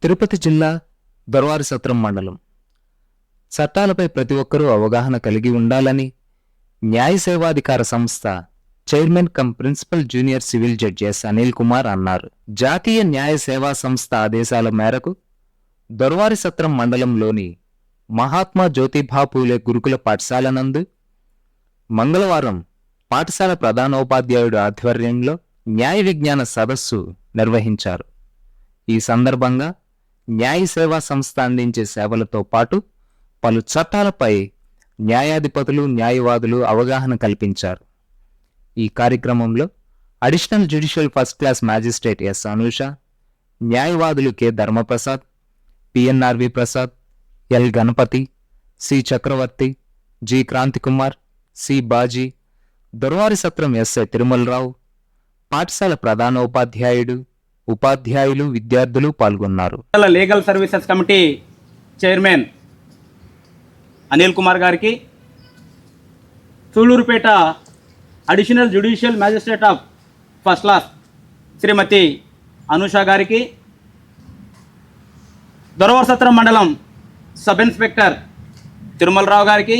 తిరుపతి జిల్లా దొరవారి సత్రం మండలం. చట్టాలపై ప్రతి ఒక్కరూ అవగాహన కలిగి ఉండాలని న్యాయ సేవాధికార సంస్థ chairman cum principal junior civil judge S Anil Kumar అన్నారు. జాతీయ న్యాయ సేవా సంస్థ ఆదేశాల మేరకు దొరవారి సత్రం మండలంలోని మహాత్మా జ్యోతిబా పూలే గురుకుల పాఠశాల నందు మంగళవారం పాఠశాల ప్రధానోపాధ్యాయుడు ఆధ్వర్యంలో న్యాయ విజ్ఞాన సదస్సు నిర్వహించారు. ఈ సందర్భంగా న్యాయ సేవా సంస్థ అందించే సేవలతో పాటు పలు చట్టాలపై న్యాయాధిపతులు, న్యాయవాదులు అవగాహన కల్పించారు. ఈ కార్యక్రమంలో additional judicial first class magistrate S Anusha, న్యాయవాదులు K Dharmaprasad, PNRV Prasad, L Ganapathi, C Chakravarthi, G Kranthikumar, C Baji, Doravari Satram SI Tirumalarao, పాఠశాల ప్రధానోపాధ్యాయుడు, ఉపాధ్యాయులు, విద్యార్థులు పాల్గొన్నారు. Legal services committee chairman Anil Kumar గారికి, Sullurpeta additional judicial magistrate of first class Srimati Anusha గారికి, దొరవారి సత్రం మండలం సబ్ ఇన్స్పెక్టర్ తిరుమలరావు గారికి,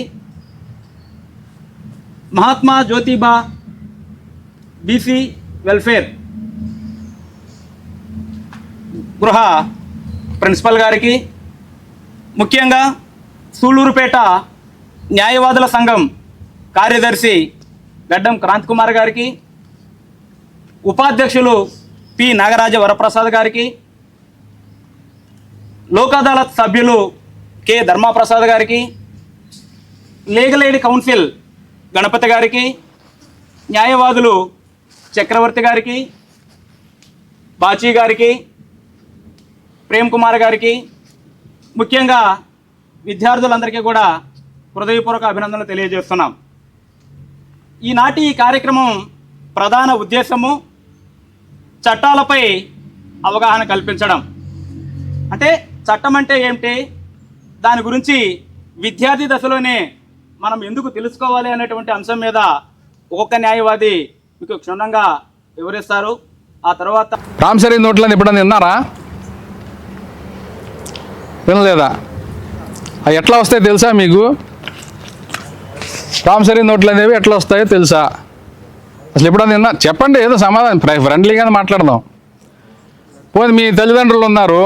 మహాత్మా జ్యోతిబా బీసీ వెల్ఫేర్ గృహ ప్రిన్సిపల్ గారికి, ముఖ్యంగా సూళ్లూరుపేట న్యాయవాదుల సంఘం కార్యదర్శి గడ్డం క్రాంతికుమార్ గారికి, ఉపాధ్యక్షులు పి నాగరాజ వరప్రసాద్ గారికి, లోక్ అదాలత్ సభ్యులు కె ధర్మప్రసాద్ గారికి, లీగల్ ఎయిడ్ కౌన్సిల్ గణపతి గారికి, న్యాయవాదులు చక్రవర్తి గారికి, బాచీ గారికి, ప్రేమ్ కుమార్ గారికి, ముఖ్యంగా విద్యార్థులందరికీ కూడా హృదయపూర్వక అభినందనలు తెలియజేస్తున్నాం. ఈనాటి ఈ కార్యక్రమం ప్రధాన ఉద్దేశము చట్టాలపై అవగాహన కల్పించడం. అంటే చట్టం అంటే ఏమిటి, దాని గురించి విద్యార్థి దశలోనే మనం ఎందుకు తెలుసుకోవాలి అనేటువంటి అంశం మీద ఒక్కొక్క న్యాయవాది మీకు క్షుణ్ణంగా వివరిస్తారు. ఆ తర్వాత ప్రామిసరీ నోట్లని ఎప్పుడన్నా విన్నారా? వినలేదా? అవి ఎట్లా వస్తాయో తెలుసా మీకు? ప్రామిసరీ నోట్లు అనేవి ఎట్లా వస్తాయో తెలుసా? అసలు ఎప్పుడన్నా విన్నా? చెప్పండి, ఏదో సమాధానం ఫ్రెండ్లీగానే మాట్లాడదాం. పోనీ మీ తల్లిదండ్రులు ఉన్నారు,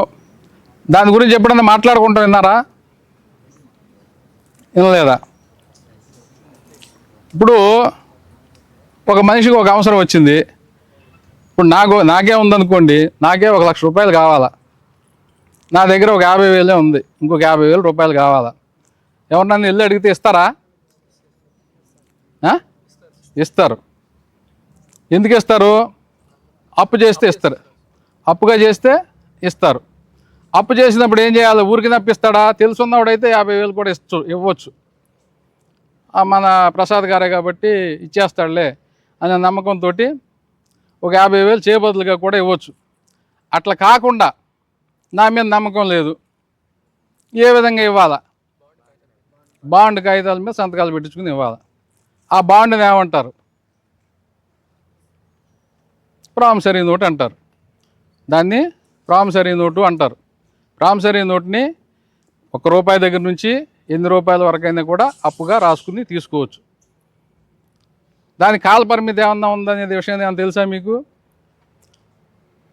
దాని గురించి ఎప్పుడన్నా మాట్లాడుకుంటూ విన్నారా? వినలేదా? ఇప్పుడు ఒక మనిషికి ఒక అవసరం వచ్చింది. ఇప్పుడు నాకే ఉందనుకోండి, నాకే 1 లక్ష రూపాయలు కావాలా, నా దగ్గర ఒక 50,000 ఉంది, ఇంకొక 50,000 రూపాయలు కావాలా. ఎవరినన్నా వెళ్ళి అడిగితే ఇస్తారా? ఇస్తారు. ఎందుకు ఇస్తారు? అప్పు చేస్తే ఇస్తారు. అప్పుగా చేస్తే ఇస్తారు. అప్పు చేసినప్పుడు ఏం చేయాలి? ఊరికి నప్పిస్తాడా? తెలుసున్నవాడైతే 50,000 కూడా ఇవ్వచ్చు. మన ప్రసాద్ గారే కాబట్టి ఇచ్చేస్తాడులే అనే నమ్మకంతో ఒక 50,000 చేయబదులుగా కూడా ఇవ్వచ్చు. అట్లా కాకుండా నా మీద నమ్మకం లేదు, ఏ విధంగా ఇవ్వాలా? బాండ్ కాగితాల మీద సంతకాలు పెట్టించుకుని ఇవ్వాలి. ఆ బాండ్ని ఏమంటారు? ప్రామిసరీ నోటు అంటారు. దాన్ని ప్రామిసరీ నోటు అంటారు. ప్రామిసరీ నోటుని ₹1 దగ్గర నుంచి ఎన్ని రూపాయల వరకైనా కూడా అప్పుగా రాసుకుని తీసుకోవచ్చు. దాని కాల పరిమితి ఏమన్నా ఉందనేది విషయం ఏమన్నా తెలుసా మీకు?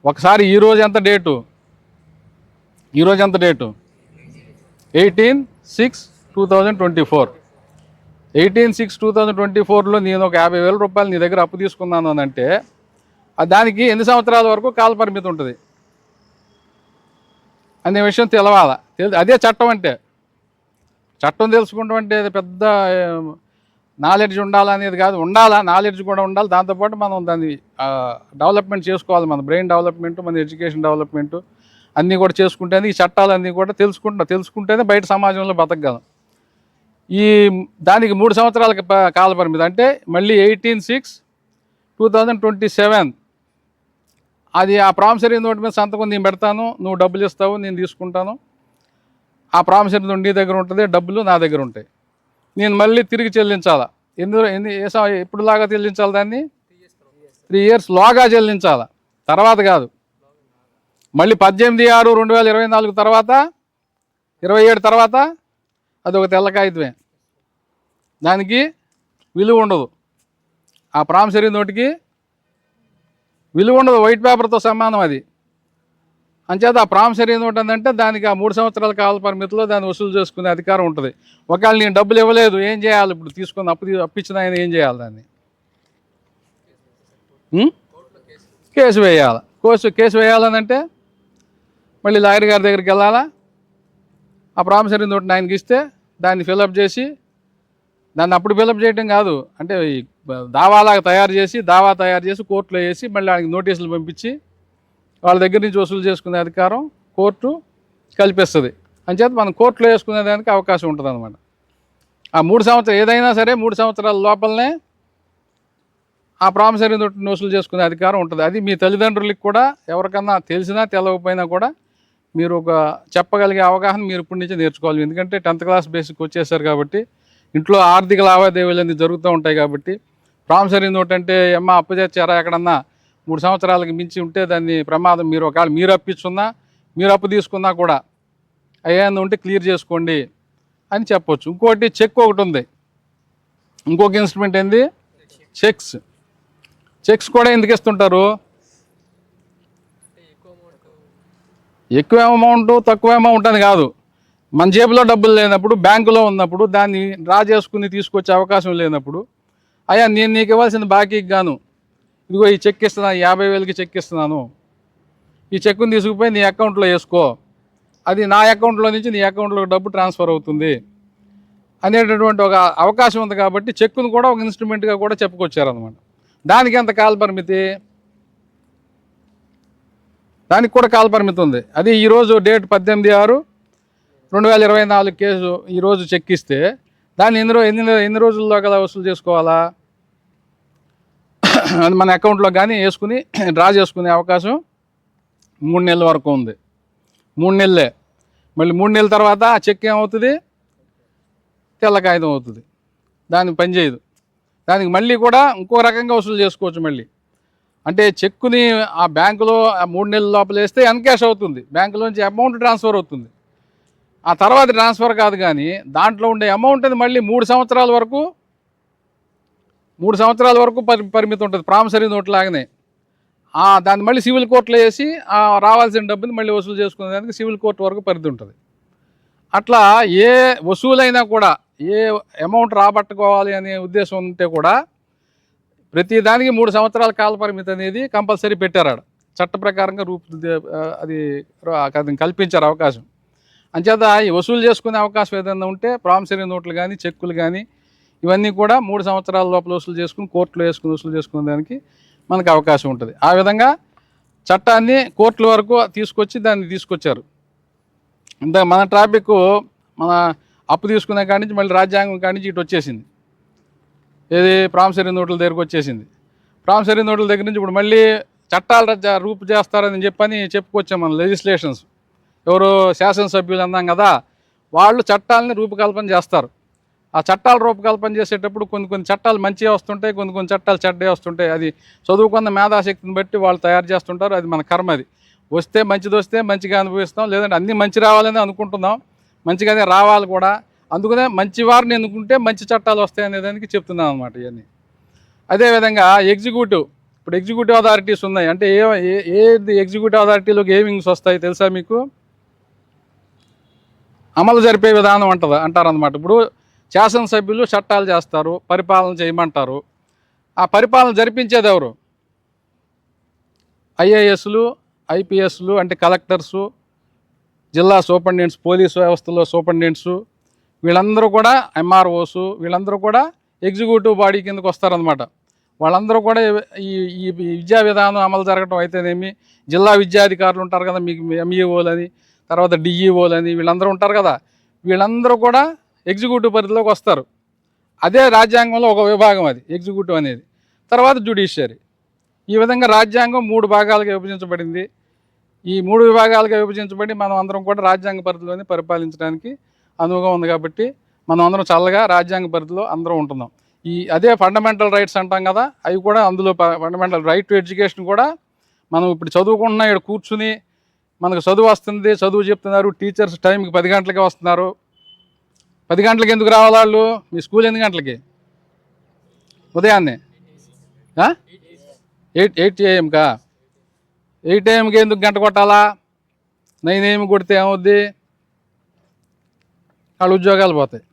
ఒకసారి ఈరోజు ఎంత డేటు? 18/6/2024. 18/6/2024లో నేను ఒక 50,000 రూపాయలు నీ దగ్గర అప్పు తీసుకున్నాను అని అంటే దానికి ఎన్ని సంవత్సరాల వరకు కాల పరిమితి ఉంటుంది అనే విషయం తెలవాలా. అదే చట్టం అంటే. చట్టం తెలుసుకుంటాం అంటే పెద్ద నాలెడ్జ్ ఉండాలనేది కాదు. ఉండాలా, నాలెడ్జ్ కూడా ఉండాలి. దాంతోపాటు మనం దాన్ని డెవలప్మెంట్ చేసుకోవాలి. మన బ్రెయిన్ డెవలప్మెంట్, మన ఎడ్యుకేషన్ డెవలప్మెంట్ అన్నీ కూడా చేసుకుంటేనే ఈ చట్టాలన్నీ కూడా తెలుసుకుంటేనే బయట సమాజంలో బతకగలం. దానికి 3 సంవత్సరాల కాల పరిమితి. అంటే మళ్ళీ 18/6/2027 అది ఆ ప్రామిసరీ నోట్ మీద సంతకం నేను పెడతాను, నువ్వు డబ్బులు ఇస్తావు, నేను తీసుకుంటాను. ఆ ప్రామిసరీ నోట్ నీ దగ్గర ఉంటుంది, డబ్బులు నా దగ్గర ఉంటాయి. నేను మళ్ళీ తిరిగి చెల్లించాలా. ఎప్పుడులాగా చెల్లించాలి? దాన్ని 3 years లోగా చెల్లించాలా, తర్వాత కాదు. మళ్ళీ 18/6/2024 తర్వాత 27 తర్వాత అది ఒక తెల్ల కాగితమే, దానికి విలువ ఉండదు. ఆ ప్రామిసరీ నోటుకి విలువ ఉండదు, వైట్ పేపర్తో సమానం అది. అంచేత ఆ ప్రామిసరీ నోట్ అంటే దానికి ఆ 3 సంవత్సరాల కాల పరిమితిలో దాన్ని వసూలు చేసుకునే అధికారం ఉంటుంది. ఒకవేళ నేను డబ్బులు ఇవ్వలేదు ఏం చేయాలి? ఇప్పుడు తీసుకుని అప్పిచ్చిన ఆయన ఏం చేయాలి? దాన్ని కేసు వేయాలి. కేసు వేయాలనంటే మళ్ళీ లాయర్ గారి దగ్గరికి వెళ్ళాలా, ఆ ప్రామిసరీ నోట్ని ఆయనకి ఇస్తే దాన్ని ఫిలప్ చేసి, దాన్ని అప్పుడు ఫిలప్ చేయడం కాదు, అంటే ఈ దావాలాగా తయారు చేసి కోర్టులో వేసి మళ్ళీ ఆయనకి నోటీసులు పంపించి వాళ్ళ దగ్గర నుంచి వసూలు చేసుకునే అధికారం కోర్టు కల్పిస్తుంది. అంచేత మనం కోర్టులో వేసుకునే దానికి అవకాశం ఉంటుంది అనమాట. ఆ 3 సంవత్సరాలు ఏదైనా సరే 3 సంవత్సరాల లోపలనే ఆ ప్రామిసరీ నోటుని వసూలు చేసుకునే అధికారం ఉంటుంది. అది మీ తల్లిదండ్రులకి కూడా ఎవరికన్నా తెలిసినా తెలవకపోయినా కూడా మీరు ఒక చెప్పగలిగే అవగాహన మీరు ఇప్పటి నుంచే నేర్చుకోవాలి. ఎందుకంటే 10th క్లాస్ బేసిక్ వచ్చేసారు కాబట్టి ఇంట్లో ఆర్థిక లావాదేవీలు అన్నీ జరుగుతూ ఉంటాయి కాబట్టి ప్రామిసరీ నోట్ అంటే అప్పు తెచ్చారా ఎక్కడన్నా 3 సంవత్సరాలకి మించి ఉంటే దాన్ని ప్రమాదం. మీరు ఒకవేళ మీరు అప్పిస్తున్నా మీరు అప్పు తీసుకున్నా కూడా అయ్యాన్ని ఉంటే క్లియర్ చేసుకోండి అని చెప్పొచ్చు. ఇంకోటి చెక్ ఒకటి ఉంది, ఇంకొక ఇన్స్ట్రుమెంట్ ఏంది చెక్స్ కూడా ఎందుకు ఇస్తుంటారు? ఎక్కువ అమౌంట్ తక్కువ అమౌంట్ అని కాదు, మన జేబులో డబ్బులు లేనప్పుడు బ్యాంకులో ఉన్నప్పుడు దాన్ని డ్రా చేసుకుని తీసుకొచ్చే అవకాశం లేనప్పుడు అయ్యా నేను నీకు ఇవ్వాల్సిన బాకీకి గాను ఇదిగో ఈ చెక్ ఇస్తున్నాను, 50,000కి చెక్ ఇస్తున్నాను, ఈ చెక్కుని తీసుకుపోయి నీ అకౌంట్లో వేసుకో, అది నా అకౌంట్లో నుంచి నీ అకౌంట్లో డబ్బు ట్రాన్స్ఫర్ అవుతుంది అనేటటువంటి ఒక అవకాశం ఉంది. కాబట్టి చెక్కును కూడా ఒక ఇన్స్ట్రుమెంట్గా కూడా చెప్పుకొచ్చారనమాట. దానికి ఎంత కాల పరిమితి? దానికి కూడా కాల పరిమితి ఉంది. అది ఈరోజు డేట్ 18/6/2024 కేసు ఈరోజు చెక్ ఇస్తే దాన్ని ఎన్ని రోజుల్లో కదా వసూలు చేసుకోవాలా? అది మన అకౌంట్లో కానీ వేసుకుని డ్రా చేసుకునే అవకాశం 3 నెలల వరకు ఉంది. 3 నెలలే. మళ్ళీ 3 నెలల తర్వాత ఆ చెక్ ఏమవుతుంది? తెల్ల కాగితం అవుతుంది, దానికి పనిచేయదు. దానికి మళ్ళీ కూడా ఇంకో రకంగా వసూలు చేసుకోవచ్చు మళ్ళీ. అంటే చెక్కుని ఆ బ్యాంకులో 3 నెలల లోపల వేస్తే ఎన్కాష్ అవుతుంది, బ్యాంకులోంచి అమౌంట్ ట్రాన్స్ఫర్ అవుతుంది. ఆ తర్వాత ట్రాన్స్ఫర్ కాదు, కానీ దాంట్లో ఉండే అమౌంట్ అది మళ్ళీ 3 సంవత్సరాల వరకు పరిమితి ఉంటుంది ప్రామిసరీ నోట్ లాగానే. దాన్ని మళ్ళీ సివిల్ కోర్టులో వేసి రావాల్సిన డబ్బుని మళ్ళీ వసూలు చేసుకునేదానికి సివిల్ కోర్టు వరకు పరిధి ఉంటుంది. అట్లా ఏ వసూలైనా కూడా ఏ అమౌంట్ రాబట్టుకోవాలి అనే ఉద్దేశం ఉంటే కూడా ప్రతి దానికి 3 సంవత్సరాల కాల పరిమితి అనేది కంపల్సరీ పెట్టారు. చట్ట ప్రకారంగా అది కల్పించారు అవకాశం. అంచేత ఈ వసూలు చేసుకునే అవకాశం ఏదైనా ఉంటే ప్రామిసరీ నోట్లు కానీ చెక్కులు కానీ ఇవన్నీ కూడా 3 సంవత్సరాల లోపల వసూలు చేసుకుని కోర్టులో వేసుకుని వసూలు చేసుకునే దానికి మనకు అవకాశం ఉంటుంది. ఆ విధంగా చట్టాన్ని కోర్టుల వరకు తీసుకొచ్చారు. ఇంత మన ట్రాఫిక్ మన అప్పు తీసుకునే కాడి నుంచి మళ్ళీ రాజ్యాంగం కాడి నుంచి ఇటు వచ్చేసింది. ఏది ప్రామిసరీ నోట్ల దగ్గరకు వచ్చేసింది. ప్రామిసరీ నోట్ల దగ్గర నుంచి ఇప్పుడు మళ్ళీ చట్టాలు రూపు చేస్తారని చెప్పుకొచ్చాం మనం. లెజిస్లేషన్స్ ఎవరు శాసనసభ్యులు అన్నాం కదా, వాళ్ళు చట్టాలని రూపకల్పన చేస్తారు. ఆ చట్టాలు రూపకల్పన చేసేటప్పుడు కొన్ని చట్టాలు మంచిగా వస్తుంటాయి, కొన్ని చట్టాలు చెడ్డే వస్తుంటాయి. అది చదువుకున్న మేధాశక్తిని బట్టి వాళ్ళు తయారు చేస్తుంటారు. అది మన కర్మ. అది వస్తే మంచిది వస్తే మంచిగా అనుభవిస్తాం, లేదంటే అన్నీ మంచి రావాలని అనుకుంటున్నాం, మంచిగానే రావాలి కూడా. అందుకనే మంచి వారిని ఎన్నుకుంటే మంచి చట్టాలు వస్తాయి అనే దానికి చెప్తున్నాం అనమాట ఇవన్నీ. అదేవిధంగా ఇప్పుడు ఎగ్జిక్యూటివ్ అథారిటీస్ ఉన్నాయి. అంటే ఎగ్జిక్యూటివ్ అథారిటీలోకి ఏ వింగ్స్ వస్తాయి తెలుసా మీకు? అమలు జరిపే విధానం అంటారనమాట. ఇప్పుడు శాసనసభ్యులు చట్టాలు చేస్తారు, పరిపాలన చేయమంటారు. ఆ పరిపాలన జరిపించేది ఎవరు? ఐఏఎస్లు, ఐపీఎస్లు అంటే కలెక్టర్సు, జిల్లా సూపరింటెండెంట్స్, పోలీసు వ్యవస్థలో సూపరింటెండెంట్సు, వీళ్ళందరూ కూడా ఎంఆర్ఓసు, వీళ్ళందరూ కూడా ఎగ్జిక్యూటివ్ బాడీ కిందకు వస్తారనమాట. వాళ్ళందరూ కూడా ఈ విద్యా విధానం అమలు జరగడం అయితేనేమి, జిల్లా విద్యాధికారులు ఉంటారు కదా మీకు, ఎంఈఓలని, తర్వాత డిఈఓలని, వీళ్ళందరూ ఉంటారు కదా, వీళ్ళందరూ కూడా ఎగ్జిక్యూటివ్ పరిధిలోకి వస్తారు. అదే రాజ్యాంగంలో ఒక విభాగం అది ఎగ్జిక్యూటివ్ అనేది. తర్వాత జ్యుడిషియరీ. ఈ విధంగా రాజ్యాంగం 3 భాగాలుగా విభజించబడింది. ఈ 3 విభాగాలుగా విభజించబడి మనం అందరం కూడా రాజ్యాంగ పరిధిలోనే పరిపాలించడానికి అనువుగా ఉంది. కాబట్టి మనం అందరం చల్లగా రాజ్యాంగ పరిధిలో అందరం ఉంటున్నాం. అదే ఫండమెంటల్ రైట్స్ అంటాం కదా, అవి కూడా అందులో ఫండమెంటల్ రైట్ టు ఎడ్యుకేషన్ కూడా మనం ఇప్పుడు చదువుకుంటున్నా ఇక్కడ కూర్చుని మనకు చదువు వస్తుంది, చదువు చెప్తున్నారు, టీచర్స్ టైంకి 10 గంటలకే వస్తున్నారు. 10 గంటలకి ఎందుకు రావాలి వాళ్ళు? మీ స్కూల్ ఎన్ని గంటలకి? ఉదయాన్నే 8 AM కా? 8 AM ఎందుకు గంట కొట్టాలా? 9 AM కొడితే ఏమవుద్ది? వాళ్ళ ఉద్యోగాలు పోతాయి.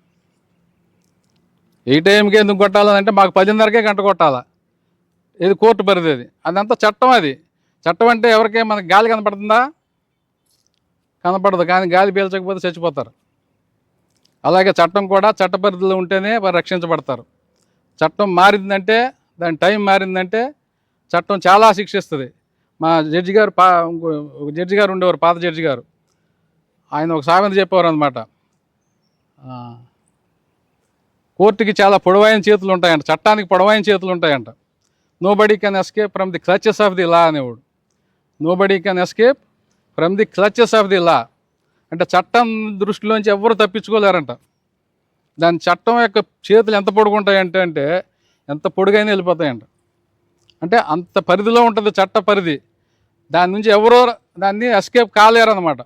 8 AM ఎందుకు కొట్టాలంటే మాకు 10:30కే గంట కొట్టాలా. ఇది కోర్టు పరిధి. అదంతా చట్టం. అది చట్టం అంటే ఎవరికే మనకి గాలి కనపడుతుందా? కనపడదు. కానీ గాలి పీల్చకపోతే చచ్చిపోతారు. అలాగే చట్టం కూడా చట్ట పరిధిలో ఉంటేనే వారు రక్షించబడతారు. చట్టం మారిందంటే, దాని టైం మారిందంటే చట్టం చాలా శిక్షిస్తుంది. మా జడ్జి గారు జడ్జి గారు ఉండేవారు, పాత జడ్జి గారు. ఆయన ఒక సామెత చెప్పేవారు అనమాట. కోర్టుకి చాలా పొడవైన చేతులు ఉంటాయంట, చట్టానికి పొడవైన చేతులు ఉంటాయంట. Nobody can escape from the clutches of the law అనేవాడు. Nobody can escape from the clutches of the law అంటే చట్టం దృష్టిలోంచి ఎవరు తప్పించుకోలేరంట. దాని చట్టం యొక్క చేతులు ఎంత పొడుగుంటాయంటే ఎంత పొడుగైనా వెళ్ళిపోతాయంట. అంటే అంత పరిధిలో ఉంటుంది చట్ట పరిధి. దాని నుంచి ఎవరో దాన్ని ఎస్కేప్ కాలేరన్నమాట.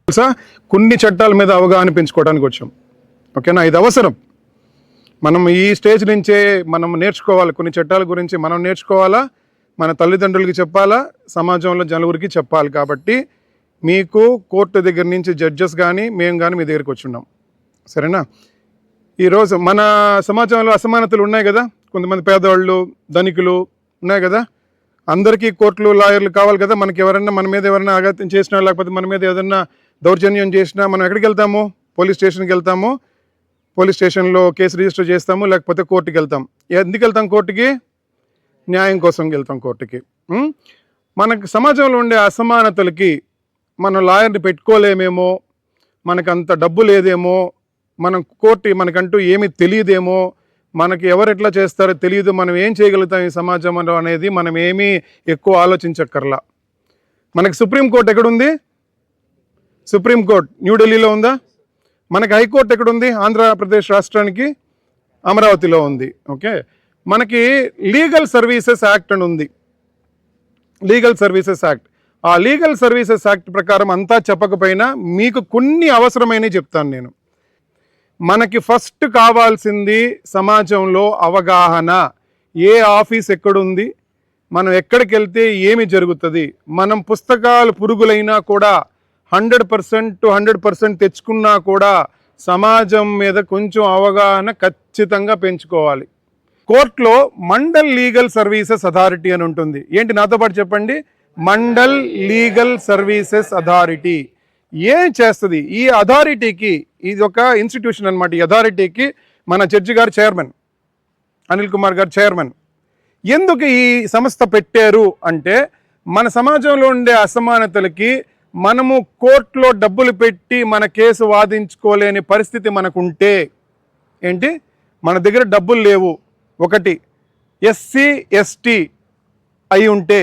తెలుసా, కొన్ని చట్టాల మీద అవగాహన పెంచుకోవడానికి వచ్చాం. ఓకేనా, ఇది అవసరం. మనం ఈ స్టేజ్ నుంచే మనం నేర్చుకోవాలి. కొన్ని చట్టాల గురించి మనం నేర్చుకోవాలా, మన తల్లిదండ్రులకి చెప్పాలా, సమాజంలో జనవరికి చెప్పాలి. కాబట్టి మీకు కోర్టు దగ్గర నుంచి జడ్జెస్ కానీ మేము కానీ మీ దగ్గరికి వచ్చి ఉన్నాం. సరేనా? ఈరోజు మన సమాజంలో అసమానతలు ఉన్నాయి కదా. కొంతమంది పేదవాళ్ళు, ధనికులు ఉన్నాయి కదా. అందరికీ కోర్టులు, లాయర్లు కావాలి కదా. మనకి ఎవరైనా మన మీద ఎవరైనా ఆఘాతం చేసినా, లేకపోతే మన మీద ఏదైనా దౌర్జన్యం చేసినా మనం ఎక్కడికి వెళ్తాము? పోలీస్ స్టేషన్కి వెళ్తాము. పోలీస్ స్టేషన్లో కేసు రిజిస్టర్ చేస్తాము, లేకపోతే కోర్టుకి వెళ్తాం. ఎందుకు వెళ్తాం కోర్టుకి? న్యాయం కోసం వెళ్తాం కోర్టుకి. మనకు సమాజంలో ఉండే అసమానతలకి మనం లాయర్ని పెట్టుకోలేమేమో, మనకంత డబ్బు లేదేమో, మనం కోర్టు మనకంటూ ఏమీ తెలియదేమో, మనకి ఎవరు ఎట్లా చేస్తారో తెలియదు, మనం ఏం చేయగలుగుతాం ఈ సమాజంలో అనేది మనం ఏమీ ఎక్కువ ఆలోచించక్కర్లా. మనకి సుప్రీంకోర్టు ఎక్కడుంది? సుప్రీంకోర్టు న్యూఢిల్లీలో ఉందా? మనకి హైకోర్టు ఎక్కడుంది? ఆంధ్రప్రదేశ్ రాష్ట్రానికి అమరావతిలో ఉంది. ఓకే, మనకి లీగల్ సర్వీసెస్ యాక్ట్ అని ఉంది. Legal services act. ఆ లీగల్ సర్వీసెస్ యాక్ట్ ప్రకారం అంతా చెప్పకపోయినా మీకు కొన్ని అవసరమైనవి చెప్తాను నేను. మనకి ఫస్ట్ కావాల్సింది సమాజంలో అవగాహన. ఏ ఆఫీస్ ఎక్కడుంది, మనం ఎక్కడికి వెళ్తే ఏమి జరుగుతుంది. మనం పుస్తకాలు పురుగులైనా కూడా 100% to 100% తెచ్చుకున్నా కూడా సమాజం మీద కొంచెం అవగాహన ఖచ్చితంగా పెంచుకోవాలి. కోర్టులో మండల్ లీగల్ సర్వీసెస్ అథారిటీ అని ఉంటుంది. ఏంటి, నాతో పాటు చెప్పండి. మండల్ లీగల్ సర్వీసెస్ అథారిటీ ఏం చేస్తుంది? ఈ అథారిటీకి, ఇది ఒక ఇన్స్టిట్యూషన్ అనమాట. ఈ అథారిటీకి మన జడ్జి గారు చైర్మన్, అనిల్ కుమార్ గారు చైర్మన్. ఎందుకు ఈ సంస్థ పెట్టారు అంటే, మన సమాజంలో ఉండే అసమానతలకి మనము కోర్టులో డబ్బులు పెట్టి మన కేసు వాదించుకోలేని పరిస్థితి మనకుంటే, ఏంటి, మన దగ్గర డబ్బులు లేవు, ఒకటి SC ST అయి ఉంటే,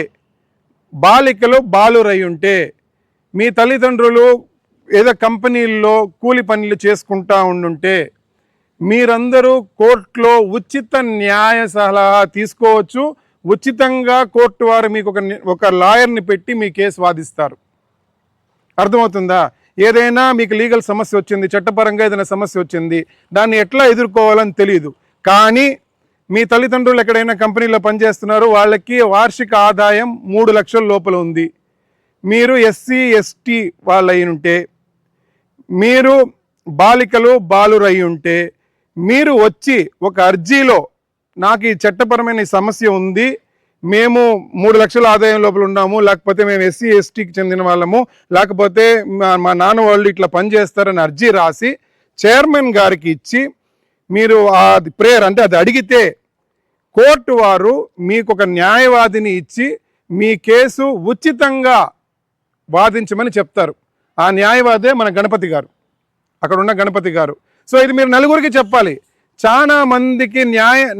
బాలికలు బాలురై ఉంటే, మీ తల్లిదండ్రులు ఏదో కంపెనీల్లో కూలి పనులు చేసుకుంటా ఉండుంటే, మీరందరూ కోర్టులో ఉచిత న్యాయ సలహా తీసుకోవచ్చు. ఉచితంగా కోర్టు వారు మీకు ఒక లాయర్ని పెట్టి మీ కేసు వాదిస్తారు. అర్థమవుతుందా? ఏదైనా మీకు లీగల్ సమస్య వచ్చింది, చట్టపరంగా ఏదైనా సమస్య వచ్చింది, దాన్ని ఎట్లా ఎదుర్కోవాలని తెలియదు. కానీ మీ తల్లిదండ్రులు ఎక్కడైనా కంపెనీలో పనిచేస్తున్నారు, వాళ్ళకి వార్షిక ఆదాయం 3 లక్షల లోపల ఉంది. మీరు SC ST వాళ్ళయి ఉంటే, మీరు బాలికలు బాలురై ఉంటే, మీరు వచ్చి ఒక అర్జీలో నాకు ఈ చట్టపరమైన సమస్య ఉంది, మేము 3 లక్షల ఆదాయం లోపల ఉన్నాము, లేకపోతే మేము SC STకి చెందిన వాళ్ళము, లేకపోతే మా నాన్న వాళ్ళు ఇట్లా పనిచేస్తారని అర్జీ రాసి చైర్మన్ గారికి ఇచ్చి, మీరు అది ప్రేయర్ అంటే అది అడిగితే కోర్టు వారు మీకు ఒక న్యాయవాదిని ఇచ్చి మీ కేసు ఉచితంగా వాదించమని చెప్తారు. ఆ న్యాయవాదే మన గణపతి గారు, అక్కడ ఉన్న గణపతి గారు. సో ఇది మీరు నలుగురికి చెప్పాలి. చాలా మందికి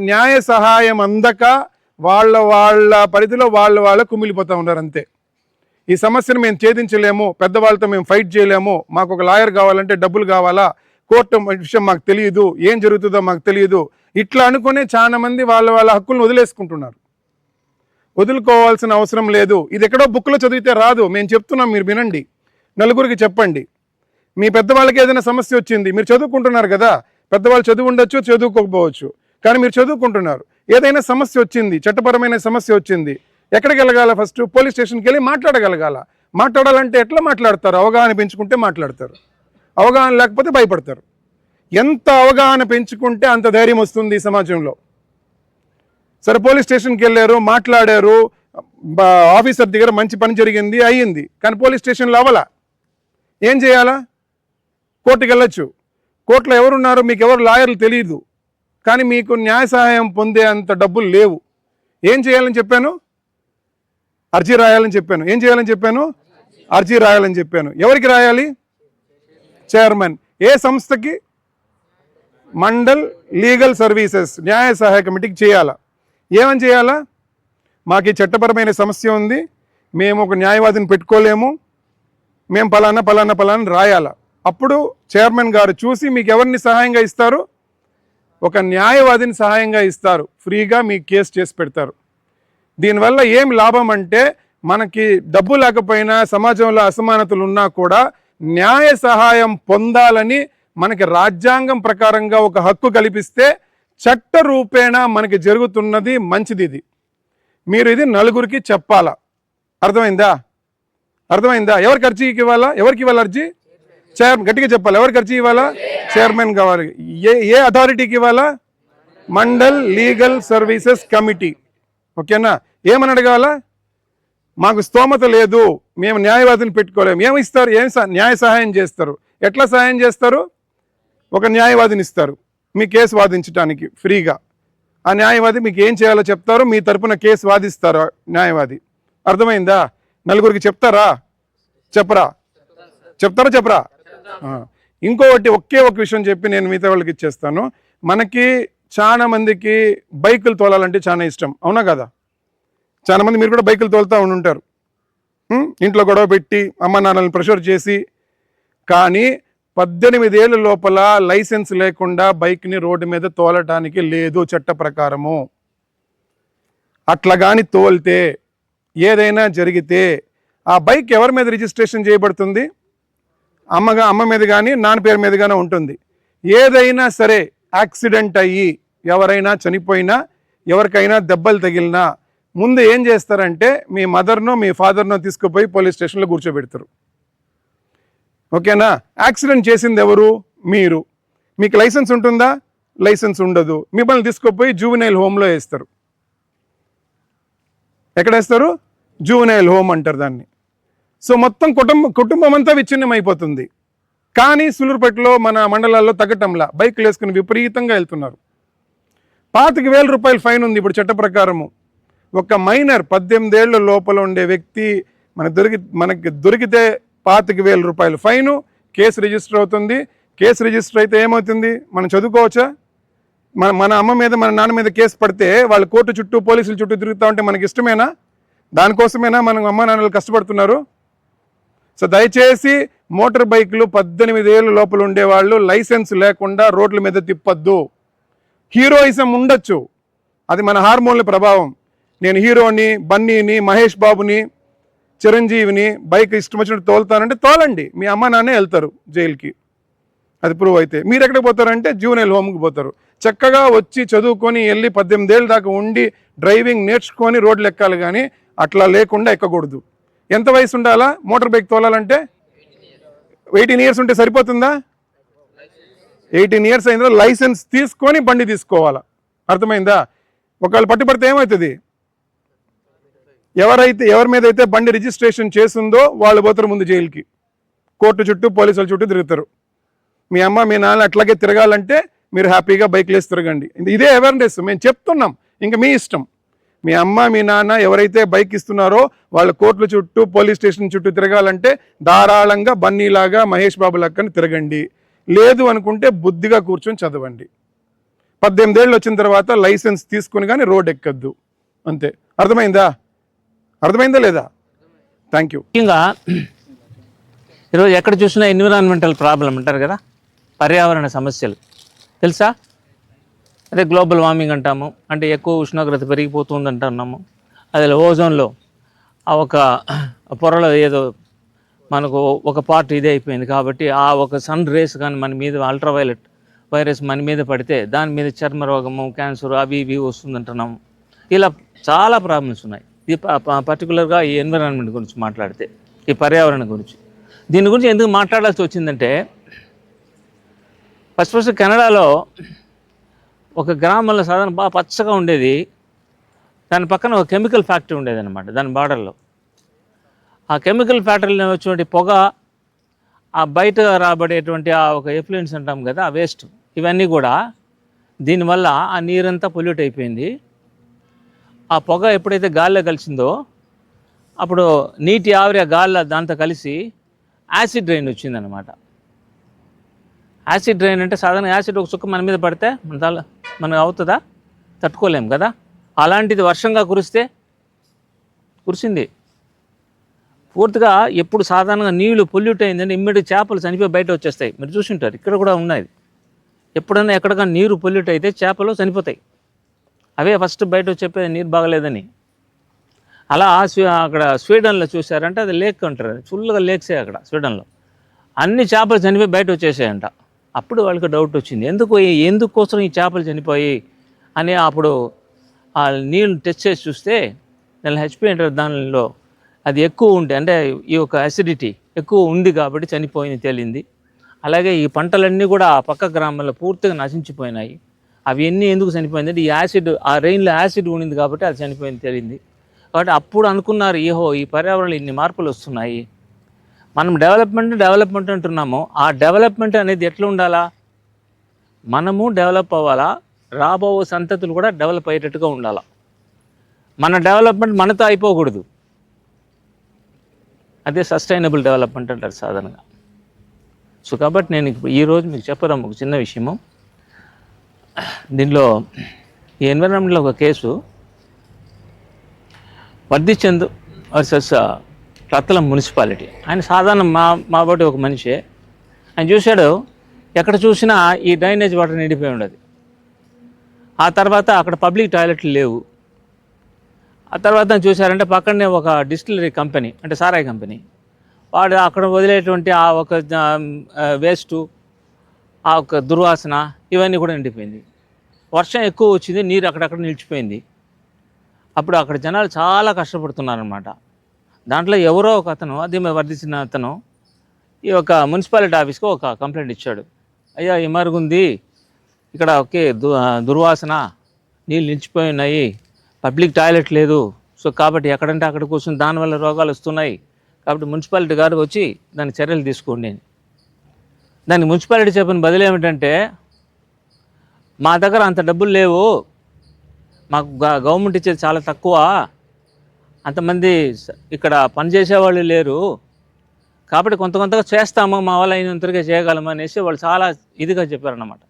న్యాయ సహాయం అందక వాళ్ళ పరిధిలో వాళ్ళు కుమిలిపోతూ ఉన్నారు. అంతే. ఈ సమస్యను మేము ఛేదించలేము, పెద్దవాళ్ళతో మేము ఫైట్ చేయలేము, మాకు ఒక లాయర్ కావాలంటే డబ్బులు కావాలా, కోర్టు విషయం మాకు తెలియదు, ఏం జరుగుతుందో మాకు తెలియదు, ఇట్లా అనుకునే చాలా మంది వాళ్ళ హక్కులను వదిలేసుకుంటున్నారు. వదులుకోవాల్సిన అవసరం లేదు. ఇది ఎక్కడో బుక్లో చదివితే రాదు, మేము చెప్తున్నాం, మీరు వినండి. నలుగురికి చెప్పండి. మీ పెద్దవాళ్ళకి ఏదైనా సమస్య వచ్చింది, మీరు చదువుకుంటున్నారు కదా, పెద్దవాళ్ళు చదువు ఉండొచ్చు, చదువుకోకపోవచ్చు, కానీ మీరు చదువుకుంటున్నారు. ఏదైనా సమస్య వచ్చింది, చట్టపరమైన సమస్య వచ్చింది, ఎక్కడికి వెళ్ళగాల? ఫస్ట్ పోలీస్ స్టేషన్కి వెళ్ళి మాట్లాడగలగాల. మాట్లాడాలంటే ఎట్లా మాట్లాడతారు? అవగాహన పెంచుకుంటే మాట్లాడతారు, అవగాహన లేకపోతే భయపడతారు. ఎంత అవగాహన పెంచుకుంటే అంత ధైర్యం వస్తుంది ఈ సమాజంలో. సరే, పోలీస్ స్టేషన్కి వెళ్ళారు, మాట్లాడారు, ఆఫీసర్ దగ్గర మంచి పని జరిగింది, అయ్యింది, కానీ పోలీస్ స్టేషన్లో అవ్వాలా. ఏం చేయాలా? కోర్టుకి వెళ్ళొచ్చు. కోర్టులో ఎవరున్నారు? మీకు ఎవరు లాయర్లు తెలియదు, కానీ మీకు న్యాయ సహాయం పొందే అంత డబ్బులు లేవు. ఏం చేయాలని చెప్పాను? అర్జీ రాయాలని చెప్పాను. ఏం చేయాలని చెప్పాను? అర్జీ రాయాలని చెప్పాను. ఎవరికి రాయాలి? చైర్మన్. ఏ సంస్థకి? మండల్ లీగల్ సర్వీసెస్, న్యాయ సహాయ కమిటీకి చేయాలా. ఏమని చేయాలా? మాకు ఈ చట్టపరమైన సమస్య ఉంది, మేము ఒక న్యాయవాదిని పెట్టుకోలేము, మేము పలానా పలానా పలానా రాయాలా. అప్పుడు చైర్మన్ గారు చూసి మీకు ఎవరిని సహాయంగా ఇస్తారు? ఒక న్యాయవాదిని సహాయంగా ఇస్తారు, ఫ్రీగా మీకు కేసు చేసి పెడతారు. దీనివల్ల ఏం లాభం అంటే, మనకి డబ్బు లేకపోయినా, సమాజంలో అసమానతలు ఉన్నా కూడా న్యాయ సహాయం పొందాలని మనకి రాజ్యాంగం ప్రకారంగా ఒక హక్కు కల్పిస్తే చట్ట రూపేణా మనకి జరుగుతున్నది మంచిది. ఇది మీరు ఇది నలుగురికి చెప్పాలా. అర్థమైందా? అర్థమైందా? ఎవరికి అర్జీకి ఇవ్వాలా? ఎవరికి ఇవ్వాలి అర్జీ? గట్టిగా చెప్పాలి. ఎవరికి అర్జీ ఇవ్వాలా? చైర్మన్ కావాలి. ఏ అథారిటీకి ఇవ్వాలా? Mandal legal services committee. ఓకేనా? ఏమని అడగాల? మాకు స్తోమత లేదు, మేము న్యాయవాదిని పెట్టుకోలేము. ఏమి ఇస్తారు? న్యాయ సహాయం చేస్తారు. ఎట్లా సహాయం చేస్తారు? ఒక న్యాయవాదిని ఇస్తారు మీ కేసు వాదించడానికి ఫ్రీగా. ఆ న్యాయవాది మీకు ఏం చేయాలో చెప్తారు, మీ తరపున కేసు వాదిస్తారు న్యాయవాది. అర్థమైందా? నలుగురికి చెప్తారా? చెప్పరా? చెప్తారా? చెప్పరా? ఇంకొకటి ఒకే ఒక విషయం చెప్పి నేను మిగతా వాళ్ళకి ఇచ్చేస్తాను. మనకి చాలా మందికి బైకులు తోలాలంటే చాలా ఇష్టం, అవునా కదా? చాలా మంది, మీరు కూడా బైకులు తోలుతూ ఉంటారు. ఇంట్లో గొడవ పెట్టి అమ్మ నాన్నని ప్రెషర్ చేసి. కానీ 18 ఏళ్ళ లోపల లైసెన్స్ లేకుండా బైక్ని రోడ్డు మీద తోలటానికి లేదు చట్ట ప్రకారము. అట్లా కానీ తోలితే ఏదైనా జరిగితే ఆ బైక్ ఎవరి మీద రిజిస్ట్రేషన్ చేయబడుతుంది? అమ్మ మీద కానీ నాన్న పేరు మీద కానీ ఉంటుంది. ఏదైనా సరే యాక్సిడెంట్ అయ్యి ఎవరైనా చనిపోయినా, ఎవరికైనా దెబ్బలు తగిలినా ముందు ఏం చేస్తారంటే మీ మదర్నో మీ ఫాదర్నో తీసుకుపోయి పోలీస్ స్టేషన్లో కూర్చోబెడతారు. ఓకేనా? యాక్సిడెంట్ చేసింది ఎవరు? మీరు. మీకు లైసెన్స్ ఉంటుందా? లైసెన్స్ ఉండదు. మిమ్మల్ని తీసుకుపోయి జూవెనైల్ హోమ్లో వేస్తారు. ఎక్కడ వేస్తారు? జూవెనైల్ హోమ్ అంటారు దాన్ని. సో మొత్తం కుటుంబం అంతా విచ్ఛిన్నం అయిపోతుంది. కానీ సూలూరుపేటలో మన మండలాల్లో తగ్గటంలా బైక్లు వేసుకుని విపరీతంగా వెళ్తున్నారు. 25,000 రూపాయలు ఫైన్ ఉంది ఇప్పుడు చట్ట ప్రకారము. ఒక మైనర్ 18 ఏళ్ల లోపల ఉండే వ్యక్తి మనకి దొరికితే 25,000 రూపాయలు ఫైను, కేసు రిజిస్టర్ అవుతుంది. కేసు రిజిస్టర్ అయితే ఏమవుతుంది? మనం చదువుకోవచ్చా? మన అమ్మ మీద మన నాన్న మీద కేసు పడితే వాళ్ళు కోర్టు చుట్టూ పోలీసుల చుట్టూ తిరుగుతూ ఉంటే మనకి ఇష్టమేనా? దానికోసమేనా మనం అమ్మ నాన్నలు కష్టపడుతున్నారు? సో దయచేసి మోటార్ బైకులు 18 ఏళ్ళ లోపల ఉండేవాళ్ళు లైసెన్స్ లేకుండా రోడ్ల మీద తిప్పొద్దు. హీరోయిజం ఉండొచ్చు, అది మన హార్మోన్ల ప్రభావం. నేను హీరోని, బన్నీని, మహేష్ బాబుని, చిరంజీవిని బైక్ ఇష్టం వచ్చినట్టు తోలుతానంటే తోలండి, మీ అమ్మ నాన్నే వెళ్తారు జైలుకి, అది ప్రూవ్ అయితే. మీరు ఎక్కడికి పోతారంటే జూవెనైల్ హోమ్కి పోతారు. చక్కగా వచ్చి చదువుకొని వెళ్ళి 18 ఏళ్ళ దాకా ఉండి డ్రైవింగ్ నేర్చుకొని రోడ్లు ఎక్కాలి, కానీ అట్లా లేకుండా ఎక్కకూడదు. ఎంత వయసు ఉండాలా మోటార్ బైక్ తోలాలంటే? 18 ఇయర్స్ ఉంటే సరిపోతుందా? 18 ఇయర్స్ అయిన లైసెన్స్ తీసుకొని బండి తీసుకోవాలా. అర్థమైందా? ఒకవేళ పట్టుబడితే ఏమవుతుంది? ఎవరి మీద అయితే బండి రిజిస్ట్రేషన్ చేసిందో వాళ్ళు పోతారు ముందు జైలుకి, కోర్టు చుట్టూ పోలీసుల చుట్టూ తిరుగుతారు. మీ అమ్మ మీ నాన్న అట్లాగే తిరగాలంటే మీరు హ్యాపీగా బైక్లు వేసి తిరగండి. ఇదే అవేర్నెస్ మేము చెప్తున్నాం. ఇంకా మీ ఇష్టం. మీ అమ్మ మీ నాన్న ఎవరైతే బైక్ ఇస్తున్నారో వాళ్ళ కోర్టుల చుట్టూ పోలీస్ స్టేషన్ చుట్టూ తిరగాలంటే ధారాళంగా బన్నీలాగా మహేష్ బాబు లక్కని తిరగండి. లేదు అనుకుంటే బుద్ధిగా కూర్చొని చదవండి. 18 ఏళ్ళు వచ్చిన తర్వాత లైసెన్స్ తీసుకుని కానీ రోడ్ ఎక్కద్దు. అంతే. అర్థమైందా? అర్థమైందా లేదా? Thank you. ముఖ్యంగా ఈరోజు ఎక్కడ చూసినా ఎన్విరాన్మెంటల్ ప్రాబ్లం అంటారు కదా, పర్యావరణ సమస్యలు తెలుసా? అదే గ్లోబల్ వార్మింగ్ అంటాము, అంటే ఎక్కువ ఉష్ణోగ్రత పెరిగిపోతుంది అంటున్నాము. అదే ఓజోన్లో ఆ ఒక పొరలో ఏదో మనకు ఒక పార్ట్ ఇదే అయిపోయింది. కాబట్టి ఆ ఒక సన్ రేస్ కానీ మన మీద అల్ట్రావైలెట్ వైరస్ మన మీద పడితే దాని మీద చర్మ రోగము, క్యాన్సర్ అవి ఇవి వస్తుందంటున్నాము. ఇలా చాలా ప్రాబ్లమ్స్ ఉన్నాయి. ఇది పర్టికులర్గా ఈ ఎన్విరాన్మెంట్ గురించి మాట్లాడితే, ఈ పర్యావరణం గురించి. దీని గురించి ఎందుకు మాట్లాడాల్సి వచ్చిందంటే, ఫస్ట్ కెనడాలో ఒక గ్రామంలో సాధారణ బాగా పచ్చగా ఉండేది. దాని పక్కన ఒక కెమికల్ ఫ్యాక్టరీ ఉండేది అనమాట, దాని బార్డర్లో. ఆ కెమికల్ ఫ్యాక్టరీలో వచ్చినటువంటి పొగ, ఆ బయట రాబడేటువంటి ఆ ఒక ఎఫ్లూయెన్స్ అంటాం కదా, ఆ వేస్ట్, ఇవన్నీ కూడా దీనివల్ల ఆ నీరంతా పొల్యూట్ అయిపోయింది. ఆ పొగ ఎప్పుడైతే గాల్లో కలిసిందో అప్పుడు నీటి ఆవిరి ఆ గాల్లో దాంతో కలిసి యాసిడ్ రైన్ వచ్చిందనమాట. యాసిడ్ రైన్ అంటే సాధారణ యాసిడ్ ఒక చుక్క మన మీద పడితే మనకు అవుతుందా? తట్టుకోలేము కదా. అలాంటిది వర్షంగా కురిసింది పూర్తిగా. ఎప్పుడు సాధారణంగా నీళ్లు పొల్యూట్ అయిందంటే ఇమ్మీడియట్ చేపలు చనిపోయి బయట వచ్చేస్తాయి. మీరు చూసింటారు, ఇక్కడ కూడా ఉన్నాయి. ఎప్పుడైనా ఎక్కడికైనా నీరు పొల్యూట్ అయితే చేపలు చనిపోతాయి. అవే ఫస్ట్ బయట చెప్పేది నీరు బాగలేదని. అలా అక్కడ స్వీడన్లో చూశారంటే అది లేక్ అంటారు, ఫుల్గా లేక్సే అక్కడ స్వీడన్లో. అన్ని చేపలు చనిపోయి బయట వచ్చేసాయంట. అప్పుడు వాళ్ళకి డౌట్ వచ్చింది, ఎందుకోసం ఈ చేపలు చనిపోయి అని. అప్పుడు ఆ నీళ్ళు టెస్ట్ చేసి చూస్తే దాని హెచ్పి అంటారు, దానిలో అది ఎక్కువ ఉంటే అంటే ఈ యొక్క అసిడిటీ ఎక్కువ ఉంది కాబట్టి చనిపోయింది తేలింది. అలాగే ఈ పంటలన్నీ కూడా పక్క గ్రామాల్లో పూర్తిగా నశించిపోయినాయి. అవి ఎన్ని ఎందుకు చనిపోయిందంటే ఈ యాసిడ్, ఆ రెయిన్లో యాసిడ్ ఉండింది కాబట్టి అది చనిపోయింది తేలింది. కాబట్టి అప్పుడు అనుకున్నారు, ఈ పర్యావరణంలో ఇన్ని మార్పులు వస్తున్నాయి, మనం డెవలప్మెంట్ అంటున్నాము. ఆ డెవలప్మెంట్ అనేది ఎట్లా ఉండాలా? మనము డెవలప్ అవ్వాలా, రాబో సంతతులు కూడా డెవలప్ అయ్యేటట్టుగా ఉండాలా. మన డెవలప్మెంట్ మనతో అయిపోకూడదు. అదే సస్టైనబుల్ డెవలప్మెంట్ అంటారు సాధారణంగా. సో కాబట్టి నేను ఈరోజు మీకు చెప్పడం ఒక చిన్న విషయము. దీనిలో ఈ ఎన్విరాన్మెంట్లో ఒక కేసు, వర్ధిచంద్ వర్సెస్ రత్నం మున్సిపాలిటీ. ఆయన సాధారణ మా బట్టి ఒక మనిషి. ఆయన చూశాడు, ఎక్కడ చూసినా ఈ డ్రైనేజ్ వాటర్ నిండిపోయి ఉండదు. ఆ తర్వాత అక్కడ పబ్లిక్ టాయిలెట్లు లేవు. ఆ తర్వాత చూశారంటే పక్కనే ఒక డిస్టిలరీ కంపెనీ, అంటే సారాయి కంపెనీ, వాడు అక్కడ వదిలేటువంటి ఆ ఒక వేస్టు, ఆ ఒక దుర్వాసన, ఇవన్నీ కూడా నిండిపోయింది. వర్షం ఎక్కువ వచ్చింది, నీరు అక్కడక్కడ నిలిచిపోయింది. అప్పుడు అక్కడ జనాలు చాలా కష్టపడుతున్నారనమాట. దాంట్లో ఎవరో ఒక అతను, అది వర్ధించిన అతను, ఈ యొక్క మున్సిపాలిటీ ఆఫీస్కి ఒక కంప్లైంట్ ఇచ్చాడు. అయ్యా, ఈ మరుగుంది, ఇక్కడ ఒకే దుర్వాసన, నీళ్ళు నిలిచిపోయి ఉన్నాయి, పబ్లిక్ టాయిలెట్ లేదు. సో కాబట్టి ఎక్కడంటే అక్కడ కూర్చొని దానివల్ల రోగాలు వస్తున్నాయి. కాబట్టి మున్సిపాలిటీ గారు వచ్చి దాని చర్యలు తీసుకోండి అని. దానికి మున్సిపాలిటీ చెప్పిన బదులు ఏమిటంటే, మా దగ్గర అంత డబ్బులు లేవు, మాకు గవర్నమెంట్ ఇచ్చేది చాలా తక్కువ, అంతమంది ఇక్కడ పనిచేసేవాళ్ళు లేరు, కాబట్టి కొంతగా చేస్తాము, మా వల్ల అయినంతగా చేయగలము అనేసి వాళ్ళు చాలా ఇదిగా చెప్పారన్నమాట.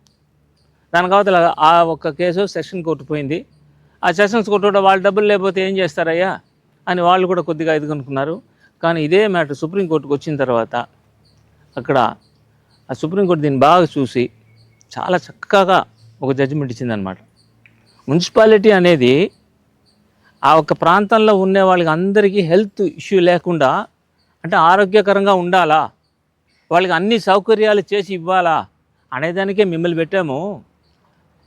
దాని కావతల ఆ ఒక్క కేసు సెషన్ కోర్టు పోయింది. ఆ సెషన్స్ కోర్టు కూడా వాళ్ళు డబ్బులు లేకపోతే ఏం చేస్తారయ్యా అని వాళ్ళు కూడా కొద్దిగా ఇది కనుక్కున్నారు. కానీ ఇదే మ్యాటర్ సుప్రీంకోర్టుకు వచ్చిన తర్వాత అక్కడ ఆ సుప్రీంకోర్టు దీన్ని బాగా చూసి చాలా చక్కగా ఒక జడ్జిమెంట్ ఇచ్చిందనమాట. మున్సిపాలిటీ అనేది ఆ ఒక్క ప్రాంతంలో ఉండే వాళ్ళకి అందరికీ హెల్త్ ఇష్యూ లేకుండా, అంటే ఆరోగ్యకరంగా ఉండాలా, వాళ్ళకి అన్ని సౌకర్యాలు చేసి ఇవ్వాలా అనేదానికే మిమ్మల్ని పెట్టాము.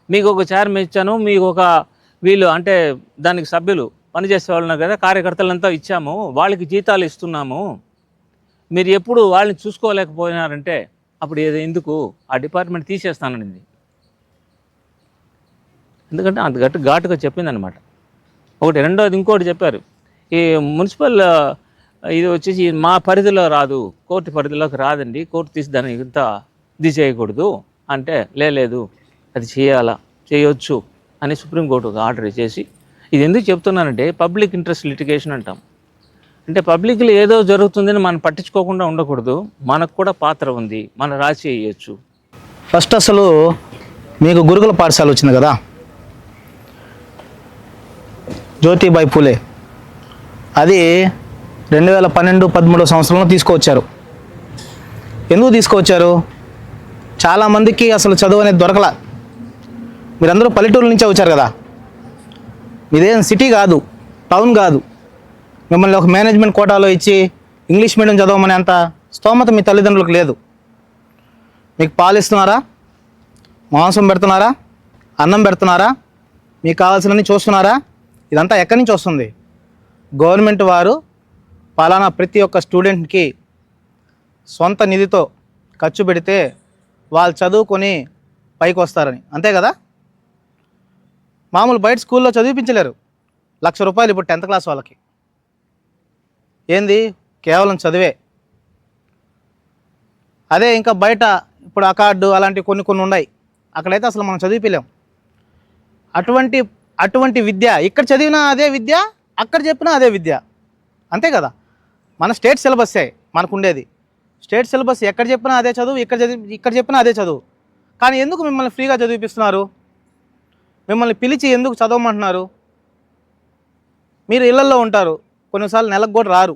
మీకు ఒక చైర్మన్ ఇచ్చాను, మీకు ఒక వీళ్ళు అంటే దానికి సభ్యులు పనిచేసే వాళ్ళు ఉన్నారు కదా, కార్యకర్తలంతా ఇచ్చాము, వాళ్ళకి జీతాలు ఇస్తున్నాము. మీరు ఎప్పుడు వాళ్ళని చూసుకోలేకపోయినారంటే అప్పుడు ఎందుకు ఆ డిపార్ట్మెంట్ తీసేస్తానండి. ఎందుకంటే అంత ఘాటుగా చెప్పిందనమాట. ఒకటి. రెండోది ఇంకోటి చెప్పారు, ఈ మున్సిపల్ ఇది వచ్చేసి మా పరిధిలో రాదు, కోర్టు పరిధిలోకి రాదండి, కోర్టు తీసి దాన్ని ఇంత ఇది చేయకూడదు అంటే, లేదు అది చేయొచ్చు అని సుప్రీంకోర్టు ఒక ఆర్డర్ చేసి. ఇది ఎందుకు చెప్తున్నానంటే, పబ్లిక్ ఇంట్రెస్ట్ లిటిగేషన్ అంటాం. అంటే పబ్లిక్లో ఏదో జరుగుతుందని మనం పట్టించుకోకుండా ఉండకూడదు, మనకు కూడా పాత్ర ఉంది, మనం రాసి చేయొచ్చు. ఫస్ట్ అసలు మీకు గురుకుల పాఠశాల వచ్చింది కదా, జ్యోతిబాయి పూలే, అది 2012-13 సంవత్సరంలో తీసుకువచ్చారు. ఎందుకు తీసుకువచ్చారు? చాలామందికి అసలు చదువు అనేది దొరకలా. మీరందరూ పల్లెటూరు నుంచే వచ్చారు కదా, మీదేం సిటీ కాదు, టౌన్ కాదు. మిమ్మల్ని ఒక మేనేజ్మెంట్ కోటాలో ఇచ్చి ఇంగ్లీష్ మీడియం చదవమనే అంత స్తోమత మీ తల్లిదండ్రులకు లేదు. మీకు పాలు ఇస్తున్నారా, మాంసం పెడుతున్నారా, అన్నం పెడుతున్నారా, మీకు కావాల్సినవి చూస్తున్నారా? ఇదంతా ఎక్కడి నుంచి వస్తుంది? గవర్నమెంట్ వారు పలానా ప్రతి ఒక్క స్టూడెంట్కి సొంత నిధితో ఖర్చు పెడితే వాళ్ళు చదువుకొని పైకి వస్తారని, అంతే కదా? మామూలు బయట స్కూల్లో చదివించలేరు. ₹1,00,000 ఇప్పుడు 10th క్లాస్ వాళ్ళకి. ఏంది? కేవలం చదివే. అదే ఇంకా బయట ఇప్పుడు అకార్డు అలాంటివి కొన్ని ఉన్నాయి, అక్కడైతే అసలు మనం చదివిపోలేం. అటువంటి విద్య ఇక్కడ చదివినా అదే విద్య, అక్కడ చెప్పినా అదే విద్య, అంతే కదా? మన స్టేట్ సిలబస్సే మనకు ఉండేది. స్టేట్ సిలబస్ ఎక్కడ చెప్పినా అదే చదువు, ఇక్కడ చెప్పినా అదే చదువు. కానీ ఎందుకు మిమ్మల్ని ఫ్రీగా చదివిపిస్తున్నారు? మిమ్మల్ని పిలిచి ఎందుకు చదవమంటున్నారు? మీరు ఇళ్లల్లో ఉంటారు, కొన్నిసార్లు నెలకు కూడా రారు.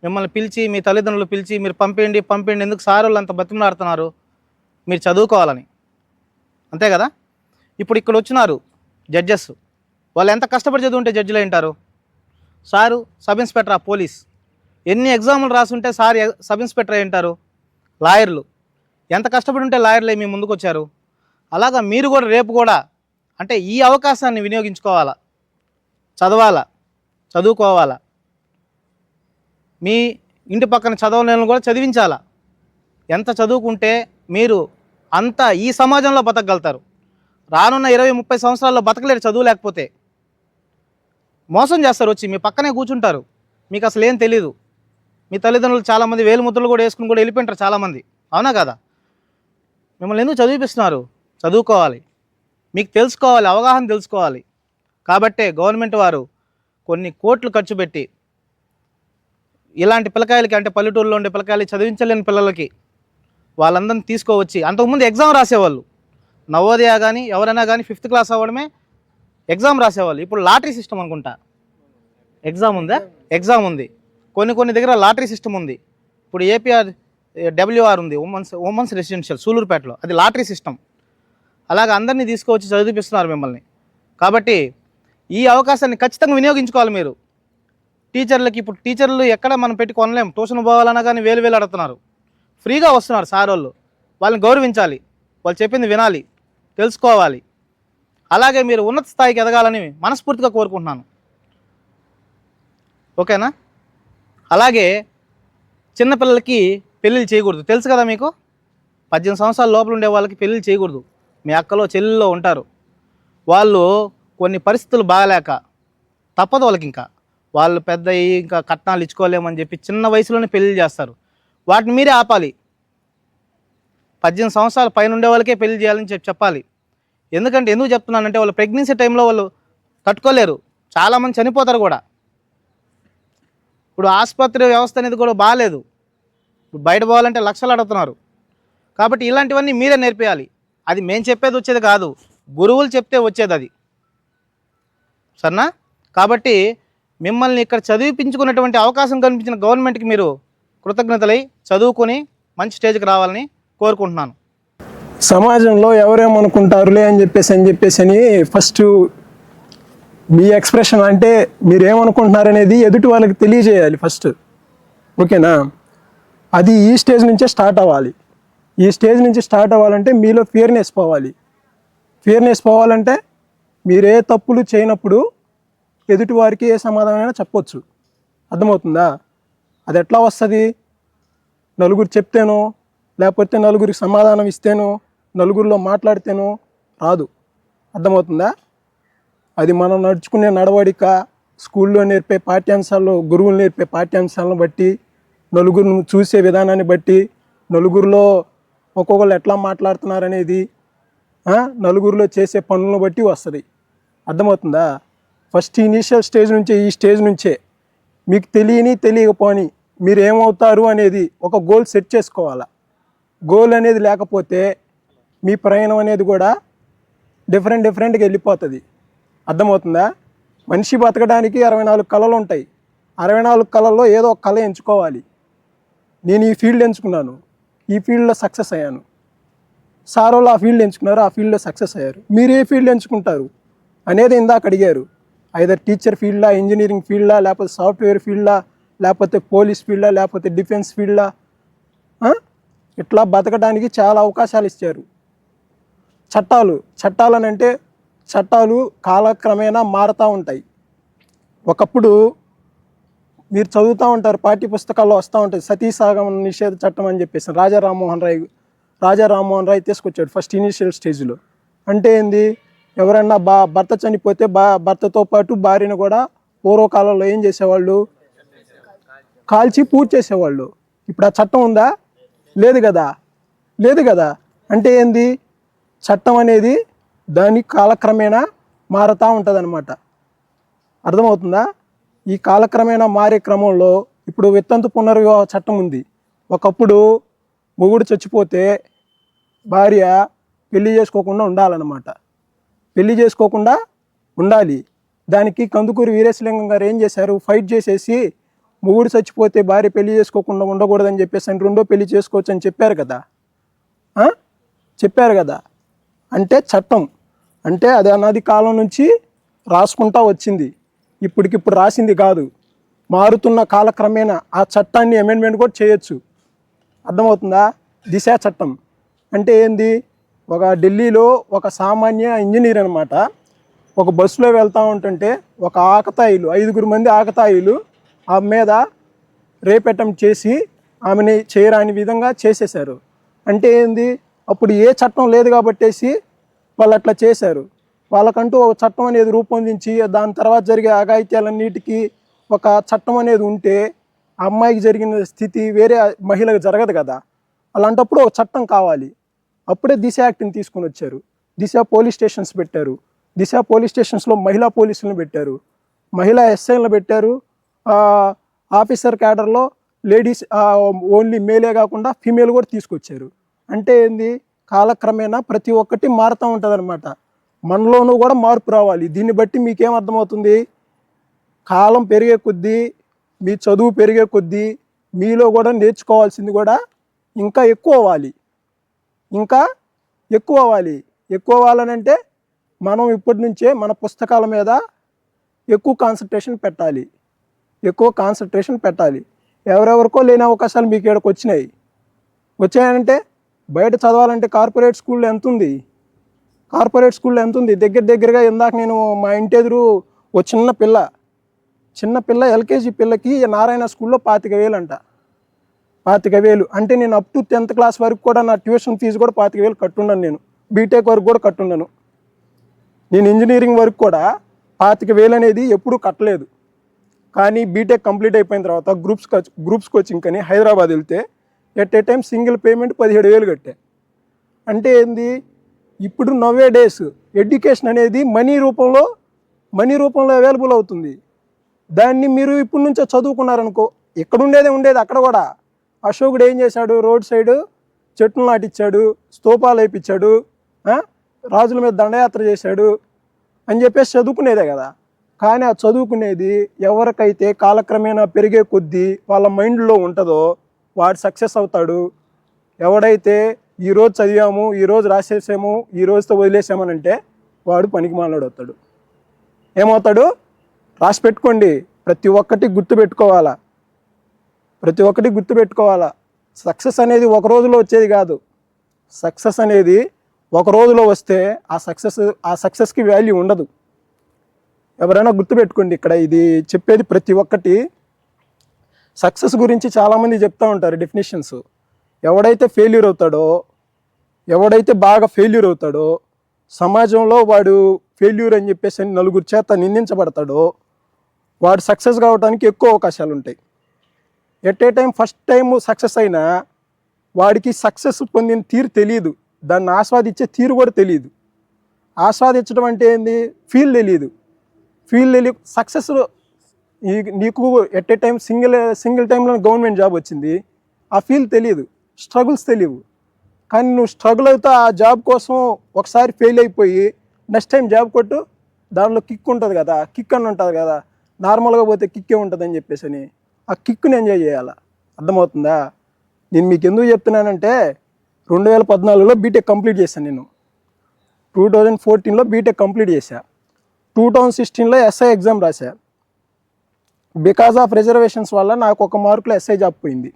మిమ్మల్ని పిలిచి, మీ తల్లిదండ్రులు పిలిచి మీరు పంపేయండి ఎందుకు సార్ వాళ్ళు అంత బతిమలాడుతున్నారు? మీరు చదువుకోవాలని, అంతే కదా? ఇప్పుడు ఇక్కడ వచ్చినారు జడ్జెస్, వాళ్ళు ఎంత కష్టపడి చదువుంటే జడ్జిలు ఉంటారు? సారు సబ్ ఇన్స్పెక్టర్ ఆ పోలీస్, ఎన్ని ఎగ్జాములు రాసుంటే సార్ సబ్ ఇన్స్పెక్టర్ అయి ఉంటారు? లాయర్లు ఎంత కష్టపడి ఉంటే లాయర్లు మీ ముందుకు వచ్చారు? అలాగా మీరు కూడా రేపు కూడా అంటే ఈ అవకాశాన్ని వినియోగించుకోవాలా, చదవాలా, చదువుకోవాలా. మీ ఇంటి పక్కన చదవలేని కూడా చదివించాలా. ఎంత చదువుకుంటే మీరు అంత ఈ సమాజంలో బతకగలుగుతారు. రానున్న 20-30 సంవత్సరాల్లో బతకలేరు చదువు లేకపోతే. మోసం చేస్తారు, వచ్చి మీ పక్కనే కూర్చుంటారు, మీకు అసలు ఏం తెలీదు. మీ తల్లిదండ్రులు చాలామంది వేలు ముద్రలు కూడా వేసుకుని కూడా వెళ్ళిపోయింటారు చాలామంది, అవునా కదా? మిమ్మల్ని ఎందుకు చదివిపిస్తున్నారు? చదువుకోవాలి, మీకు తెలుసుకోవాలి, అవగాహన తెలుసుకోవాలి. కాబట్టే గవర్నమెంట్ వారు కొన్ని కోట్లు ఖర్చు పెట్టి ఇలాంటి పిల్లకాయలకి, అంటే పల్లెటూరులో ఉండే పిల్లకాయలకి, చదివించలేని పిల్లలకి వాళ్ళందరినీ తీసుకోవచ్చి, అంతకుముందు ఎగ్జామ్ రాసేవాళ్ళు. నవోదయ కానీ ఎవరైనా కానీ 5th క్లాస్ అవ్వడమే ఎగ్జామ్ రాసేవాళ్ళు. ఇప్పుడు లాటరీ సిస్టమ్ అనుకుంటా. ఎగ్జామ్ ఉందా? ఎగ్జామ్ ఉంది. కొన్ని దగ్గర లాటరీ సిస్టమ్ ఉంది. ఇప్పుడు WR ఉంది, ఉమెన్స్ రెసిడెన్షియల్ సూలూరుపేటలో, అది లాటరీ సిస్టమ్. అలాగ అందరినీ తీసుకువచ్చి చదివిపిస్తున్నారు మిమ్మల్ని. కాబట్టి ఈ అవకాశాన్ని ఖచ్చితంగా వినియోగించుకోవాలి మీరు. టీచర్లకి ఇప్పుడు టీచర్లు ఎక్కడ మనం పెట్టి కొనలేం. ట్యూషన్ పోవాలన్నా కానీ వేలు అడుగుతున్నారు. ఫ్రీగా వస్తున్నారు సార్ వాళ్ళు, వాళ్ళని గౌరవించాలి, వాళ్ళు చెప్పింది వినాలి, తెలుసుకోవాలి. అలాగే మీరు ఉన్నత స్థాయికి ఎదగాలని మనస్ఫూర్తిగా కోరుకుంటున్నాను. ఓకేనా? అలాగే చిన్నపిల్లలకి పెళ్ళిళ్ళు చేయకూడదు, తెలుసు కదా మీకు? 18 సంవత్సరాల లోపల ఉండే వాళ్ళకి పెళ్ళిళ్ళు చేయకూడదు. మీ అక్కలో చెల్లెల్లో ఉంటారు, వాళ్ళు కొన్ని పరిస్థితులు బాగాలేక తప్పదు వాళ్ళకి, ఇంకా వాళ్ళు పెద్ద ఇంకా కట్నాలు ఇచ్చుకోలేమని చెప్పి చిన్న వయసులోనే పెళ్ళిళ్ళు చేస్తారు. వాటిని మీరే ఆపాలి. 18 సంవత్సరాల పైన ఉండే వాళ్ళకే పెళ్లి చేయాలని చెప్పాలి. ఎందుకు చెప్తున్నానంటే వాళ్ళు ప్రెగ్నెన్సీ టైంలో వాళ్ళు తట్టుకోలేరు, చాలామంది చనిపోతారు కూడా. ఇప్పుడు ఆసుపత్రి వ్యవస్థ అనేది కూడా బాగాలేదు. ఇప్పుడు బయట పోవాలంటే లక్షలు అడుగుతున్నారు. కాబట్టి ఇలాంటివన్నీ మీరే నేర్పేయాలి. అది మేము చెప్పేది వచ్చేది కాదు, గురువులు చెప్తే వచ్చేది అది, సరేనా? కాబట్టి మిమ్మల్ని ఇక్కడ చదివిపించుకున్నటువంటి అవకాశం కల్పించిన గవర్నమెంట్కి మీరు కృతజ్ఞతలై చదువుకొని మంచి స్టేజ్కి రావాలని కోరుకుంటున్నాను. సమాజంలో ఎవరేమనుకుంటారులే అని చెప్పేసి ఫస్ట్ మీ ఎక్స్ప్రెషన్, అంటే మీరేమనుకుంటున్నారనేది ఎదుటి వాళ్ళకి తెలియజేయాలి ఫస్ట్, ఓకేనా? అది ఈ స్టేజ్ నుంచే స్టార్ట్ అవ్వాలి. ఈ స్టేజ్ నుంచి స్టార్ట్ అవ్వాలంటే మీలో ఫియర్నెస్ పోవాలి. ఫియర్నెస్ పోవాలంటే మీరే తప్పులు చేయనప్పుడు ఎదుటి వారికి ఏ సమాధానమైనా చెప్పొచ్చు. అర్థమవుతుందా? అది ఎట్లా వస్తుంది? నలుగురు చెప్తేనో, లేకపోతే నలుగురికి సమాధానం ఇస్తేనో, నలుగురిలో మాట్లాడితేనో రాదు. అర్థమవుతుందా? అది మనం నడుచుకునే నడవడిక, స్కూల్లో నేర్పే పాఠ్యాంశాల్లో, గురువులు నేర్పే పాఠ్యాంశాలను బట్టి, నలుగురిని చూసే విధానాన్ని బట్టి, నలుగురిలో ఒక్కొక్కరు ఎట్లా మాట్లాడుతున్నారనేది, నలుగురిలో చేసే పనులను బట్టి వస్తుంది. అర్థమవుతుందా? ఫస్ట్ ఇనీషియల్ స్టేజ్ నుంచే, ఈ స్టేజ్ నుంచే మీకు తెలియకపోని మీరు ఏమవుతారు అనేది ఒక గోల్ సెట్ చేసుకోవాలా. గోల్ అనేది లేకపోతే మీ ప్రయాణం అనేది కూడా డిఫరెంట్గా వెళ్ళిపోతుంది. అర్థమవుతుందా? మనిషి బతకడానికి 64 కళలు ఉంటాయి. 64 కళల్లో ఏదో ఒక కళ ఎంచుకోవాలి. నేను ఈ ఫీల్డ్ ఎంచుకున్నాను, ఈ ఫీల్డ్లో సక్సెస్ అయ్యాను. సార్ వాళ్ళు ఆ ఫీల్డ్ ఎంచుకున్నారు, ఆ ఫీల్డ్లో సక్సెస్ అయ్యారు. మీరు ఏ ఫీల్డ్ ఎంచుకుంటారు అనేది ఇందాక అడిగారు. ఐదర్ టీచర్ ఫీల్డా, ఇంజనీరింగ్ ఫీల్డా, లేకపోతే సాఫ్ట్వేర్ ఫీల్డా, లేకపోతే పోలీస్ ఫీల్డా, లేకపోతే డిఫెన్స్ ఫీల్డా, ఇట్లా బతకడానికి చాలా అవకాశాలు ఇచ్చారు. చట్టాలనంటే చట్టాలు కాలక్రమేణా మారుతూ ఉంటాయి. ఒకప్పుడు మీరు చదువుతూ ఉంటారు, పాఠ్య పుస్తకాల్లో వస్తూ ఉంటుంది సతీసాగమన నిషేధ చట్టం అని చెప్పేసి రాజా రామ్మోహన్ రాయ్ తీసుకొచ్చాడు ఫస్ట్ ఇనీషియల్ స్టేజ్లో. అంటే ఏంది, ఎవరైనా భర్త చనిపోతే భర్తతో పాటు భార్యను కూడా పూర్వకాలంలో ఏం చేసేవాళ్ళు, కాల్చి పూర్తి చేసేవాళ్ళు. ఇప్పుడు ఆ చట్టం ఉందా? లేదు కదా. అంటే ఏంది, చట్టం అనేది దాని కాలక్రమేణా మారుతూ ఉంటుంది అన్నమాట. అర్థమవుతుందా? ఈ కాలక్రమేణా మారే క్రమంలో ఇప్పుడు వితంతు పునర్వివాహ చట్టం ఉంది. ఒకప్పుడు మొగుడు చచ్చిపోతే భార్య పెళ్లి చేసుకోకుండా ఉండాలన్నమాట. పెళ్లి చేసుకోకుండా ఉండాలి. దానికి కందుకూరి వీరేశలింగం గారు ఏం చేశారు, ఫైట్ చేసేసి మొగుడు చచ్చిపోతే భార్య పెళ్లి చేసుకోకుండా ఉండకూడదని చెప్పేసి రెండో పెళ్లి చేసుకోవచ్చు అని చెప్పారు కదా. అంటే చట్టం అంటే అది అనాది కాలం నుంచి రాసుకుంటా వచ్చింది. ఇప్పటికిప్పుడు రాసింది కాదు. మారుతున్న కాలక్రమేణా ఆ చట్టాన్ని అమెండ్మెంట్ కూడా చేయొచ్చు. అర్థమవుతుందా? దిశ చట్టం అంటే ఏంది, ఒక ఢిల్లీలో ఒక సామాన్య ఇంజనీర్ అనమాట ఒక బస్సులో వెళ్తూ ఉంటుంటే ఒక ఆకతాయిలు 5 మంది ఆకతాయిలు ఆమె మీద రేప్ అటెంప్ట్ చేసి ఆమెని చేయరాని విధంగా చేసేశారు. అంటే ఏంది, అప్పుడు ఏ చట్టం లేదు కాబట్టేసి వాళ్ళు అట్లా చేశారు. వాళ్ళకంటూ ఒక చట్టం అనేది రూపొందించి దాని తర్వాత జరిగే అఘాయిత్యాలన్నిటికీ ఒక చట్టం అనేది ఉంటే ఆ అమ్మాయికి జరిగిన స్థితి వేరే మహిళకు జరగదు కదా. అలాంటప్పుడు ఒక చట్టం కావాలి. అప్పుడే దిశ యాక్ట్ని తీసుకొని వచ్చారు. దిశ పోలీస్ స్టేషన్స్ పెట్టారు. దిశ పోలీస్ స్టేషన్స్లో మహిళా పోలీసులను పెట్టారు, మహిళా ఎస్ఐలను పెట్టారు. ఆఫీసర్ క్యాడర్లో లేడీస్ ఓన్లీ మేలే కాకుండా ఫీమేల్ కూడా తీసుకొచ్చారు. అంటే ఏంది, కాలక్రమేణా ప్రతి ఒక్కటి మారుతూ ఉంటుంది అనమాట. మనలోనూ కూడా మార్పు రావాలి. దీన్ని బట్టి మీకేం అర్థమవుతుంది, కాలం పెరిగే కొద్దీ మీ చదువు పెరిగే కొద్దీ మీలో కూడా నేర్చుకోవాల్సింది కూడా ఇంకా ఎక్కువ అవ్వాలి. ఎక్కువ అవ్వాలనంటే మనం ఇప్పటి నుంచే మన పుస్తకాల మీద ఎక్కువ కాన్సన్ట్రేషన్ పెట్టాలి. ఎవరెవరికో లేని అవకాశాలు మీకు ఇక్కడికి వచ్చాయంటే బయట చదవాలంటే కార్పొరేట్ స్కూల్లో ఎంత ఉంది, దగ్గరగా ఇందాక నేను మా ఇంటి ఎదురు ఓ చిన్న పిల్ల ఎల్కేజీ పిల్లకి నారాయణ స్కూల్లో 25,000 అంట. 25,000 అంటే నేను అప్ టు 10th క్లాస్ వరకు కూడా నా ట్యూషన్ ఫీజు కూడా 25,000 కట్టున్నాను. నేను బీటెక్ వరకు కూడా కట్టున్నాను. నేను ఇంజనీరింగ్ వరకు కూడా 25,000 అనేది ఎప్పుడూ కట్టలేదు. కానీ బీటెక్ కంప్లీట్ అయిపోయిన తర్వాత గ్రూప్స్ కోచింగ్ అని హైదరాబాద్ వెళ్తే at a time single payment 17,000 కట్టా. అంటే ఏంది, ఇప్పుడు నవ్వే డేస్ ఎడ్యుకేషన్ అనేది మనీ రూపంలో అవైలబుల్ అవుతుంది. దాన్ని మీరు ఇప్పటి నుంచో చదువుకున్నారనుకో, ఇక్కడ ఉండేది అక్కడ కూడా. అశోకుడు ఏం చేశాడు, రోడ్ సైడ్ చెట్లు నాటిచ్చాడు, స్తూపాలు వేయించాడు, రాజుల మీద దండయాత్ర చేశాడు అని చెప్పేసి చదువుకునేదే కదా. కానీ ఆ చదువుకునేది ఎవరికైతే కాలక్రమేణా పెరిగే కొద్దీ వాళ్ళ మైండ్లో ఉంటుందో వాడు సక్సెస్ అవుతాడు. ఎవడైతే ఈరోజు చదివాము, ఈరోజు రాసేసాము, ఈ రోజుతో వదిలేసామనంటే వాడు పనికి మాలోడు అవుతాడు. ఏమవుతాడు, రాసి పెట్టుకోండి. ప్రతి ఒక్కటి గుర్తుపెట్టుకోవాలా. సక్సెస్ అనేది ఒక రోజులో వచ్చేది కాదు. సక్సెస్ అనేది ఒక రోజులో వస్తే ఆ సక్సెస్కి వాల్యూ ఉండదు. ఎవరైనా గుర్తుపెట్టుకోండి. ఇక్కడ ఇది చెప్పేది ప్రతి ఒక్కటి సక్సెస్ గురించి చాలామంది చెప్తూ ఉంటారు డెఫినేషన్స్. ఎవడైతే బాగా ఫెయిల్యూర్ అవుతాడో, సమాజంలో వాడు ఫెయిల్యూర్ అని చెప్పేసి నలుగురు చేత నిందించబడతాడో వాడు సక్సెస్ కావడానికి ఎక్కువ అవకాశాలు ఉంటాయి. At a time first time success అయినా వాడికి సక్సెస్ పొందిన తీరు తెలియదు, దాన్ని ఆస్వాదించే తీరు కూడా తెలియదు. ఆస్వాదించడం అంటే ఏంది, ఫీల్ తెలియదు. సక్సెస్ నీకు ఎట్ ఏ టైం సింగిల్ టైంలో గవర్నమెంట్ జాబ్ వచ్చింది, ఆ ఫీల్ తెలియదు, స్ట్రగుల్స్ తెలియవు. కానీ నువ్వు స్ట్రగుల్ అవుతా ఆ జాబ్ కోసం ఒకసారి ఫెయిల్ అయిపోయి నెక్స్ట్ టైం జాబ్ కొట్టు, దానిలో కిక్ ఉంటుంది కదా, కిక్ అని ఉంటుంది కదా, నార్మల్గా పోతే కిక్కే ఉంటుందని చెప్పేసి అని ఆ కిక్ని ఎంజాయ్ చేయాలి. అర్థమవుతుందా? నేను మీకు ఎందుకు చెప్తున్నానంటే 2014లో బీటెక్ కంప్లీట్ చేశాను. నేను 2014లో బీటెక్ కంప్లీట్ చేశా. 2016లో ఎస్ఐ ఎగ్జామ్ రాశా. బికాజ్ ఆఫ్ రిజర్వేషన్స్ వల్ల నాకు ఒక మార్కులో ఎస్ఐ జాబ్ పోయింది,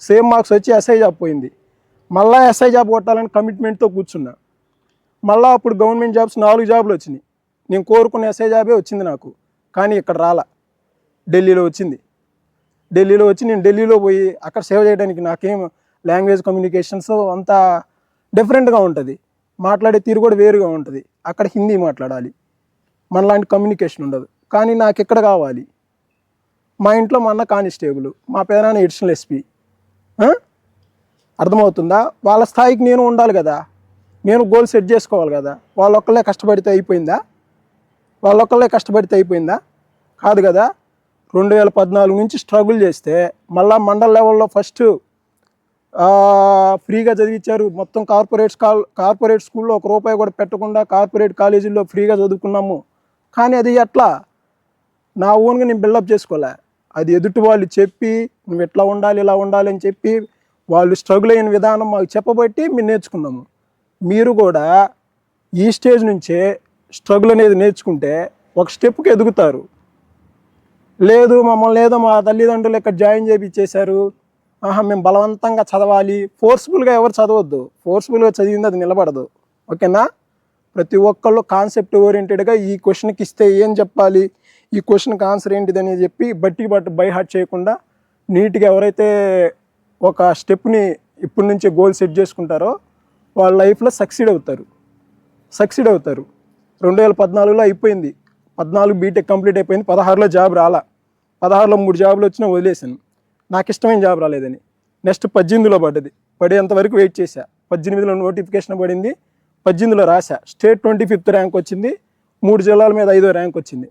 సేమ్ మార్క్స్ వచ్చి ఎస్ఐ జాబ్ పోయింది. మళ్ళీ ఎస్ఐ జాబ్ కొట్టాలని కమిట్మెంట్తో కూర్చున్నా. మళ్ళీ అప్పుడు గవర్నమెంట్ జాబ్స్ 4 జాబులు వచ్చినాయి. నేను కోరుకున్న ఎస్ఐ జాబే వచ్చింది నాకు, కానీ ఇక్కడ రాలా. ఢిల్లీలో వచ్చింది. ఢిల్లీలో వచ్చి నేను ఢిల్లీలో పోయి అక్కడ సేవ చేయడానికి నాకేం లాంగ్వేజ్ కమ్యూనికేషన్స్ అంతా డిఫరెంట్గా ఉంటుంది, మాట్లాడే తీరు కూడా వేరుగా ఉంటుంది. అక్కడ హిందీ మాట్లాడాలి, మనలాంటి కమ్యూనికేషన్ ఉండదు. కానీ నాకు ఇక్కడ కావాలి. మా ఇంట్లో మా అన్న కానిస్టేబుల్, మా పేదనాన్న ఎడిషనల్ ఎస్పీ. అర్థమవుతుందా? వాళ్ళ స్థాయికి నేను ఉండాలి కదా, నేను గోల్ సెట్ చేసుకోవాలి కదా. వాళ్ళొక్కళ్ళే కష్టపడితే అయిపోయిందా? వాళ్ళొక్కళ్ళే కష్టపడితే అయిపోయిందా? కాదు కదా. 2014 నుంచి స్ట్రగుల్ చేస్తే మళ్ళీ మండల్ లెవెల్లో ఫస్ట్ ఫ్రీగా చదివించారు. మొత్తం కార్పొరేట్ స్కూల్లో ₹1 కూడా పెట్టకుండా కార్పొరేట్ కాలేజీల్లో ఫ్రీగా చదువుకున్నాము. కానీ అది ఎట్లా? నా ఓన్గా నేను బిల్డప్ చేసుకోలే. అది ఎదుటి వాళ్ళు చెప్పి నువ్వు ఎట్లా ఉండాలి ఇలా ఉండాలి అని చెప్పి వాళ్ళు స్ట్రగుల్ అయిన విధానం మాకు చెప్పబట్టి మేము నేర్చుకున్నాము. మీరు కూడా ఈ స్టేజ్ నుంచే స్ట్రగుల్ అనేది నేర్చుకుంటే ఒక స్టెప్కి ఎదుగుతారు. లేదు మమ్మల్ని ఏదో మా తల్లిదండ్రులు ఇక్కడ జాయిన్ చేయించేశారు, మేము బలవంతంగా చదవాలి, ఫోర్స్ఫుల్గా ఎవరు చదవద్దు. ఫోర్స్ఫుల్గా చదివింది అది నిలబడదు. ఓకేనా? ప్రతి ఒక్కళ్ళు కాన్సెప్ట్ ఓరియంటెడ్గా ఈ క్వశ్చన్కి ఇస్తే ఏం చెప్పాలి, ఈ క్వశ్చన్కి ఆన్సర్ ఏంటిదని చెప్పి బట్టి బై హార్ట్ చేయకుండా నీట్గా ఎవరైతే ఒక స్టెప్ని ఇప్పటి నుంచే గోల్ సెట్ చేసుకుంటారో వాళ్ళ లైఫ్లో సక్సీడ్ అవుతారు. 2014లో అయిపోయింది, 14 బీటెక్ కంప్లీట్ అయిపోయింది, 16లో జాబ్ రాలా. 16లో 3 జాబులు వచ్చినా వదిలేసాను, నాకు ఇష్టమైన జాబ్ రాలేదని. నెక్స్ట్ 18లో పడేంతవరకు వెయిట్ చేశా. 18లో నోటిఫికేషన్ పడింది, 18లో రాశా. స్టేట్ 25th ర్యాంక్ వచ్చింది, 3 జిల్లాల మీద 5వ ర్యాంక్ వచ్చింది.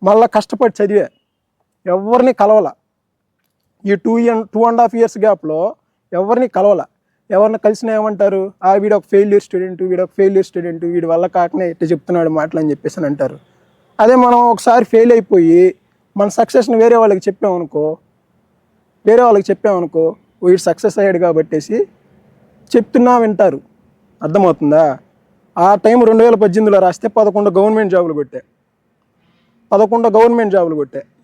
మళ్ళీ కష్టపడి చదివా, ఎవరిని కలవాల. ఈ 2.5 years గ్యాప్లో ఎవరిని కలవాల. ఎవరిని కలిసినా ఏమంటారు, వీడు ఒక ఫెయిల్యూర్ స్టూడెంట్, వీడి వల్ల కాకనే ఇట్లా చెప్తున్నాడు మాటలు అని చెప్పేసి అంటారు. అదే మనం ఒకసారి ఫెయిల్ అయిపోయి మన సక్సెస్ని వేరే వాళ్ళకి చెప్పామనుకో, వీడు సక్సెస్ అయ్యాడు కాబట్టేసి చెప్తున్నా వింటారు. అర్థమవుతుందా? ఆ టైం 2018లో రాస్తే 11 గవర్నమెంట్ జాబులు కొట్టా.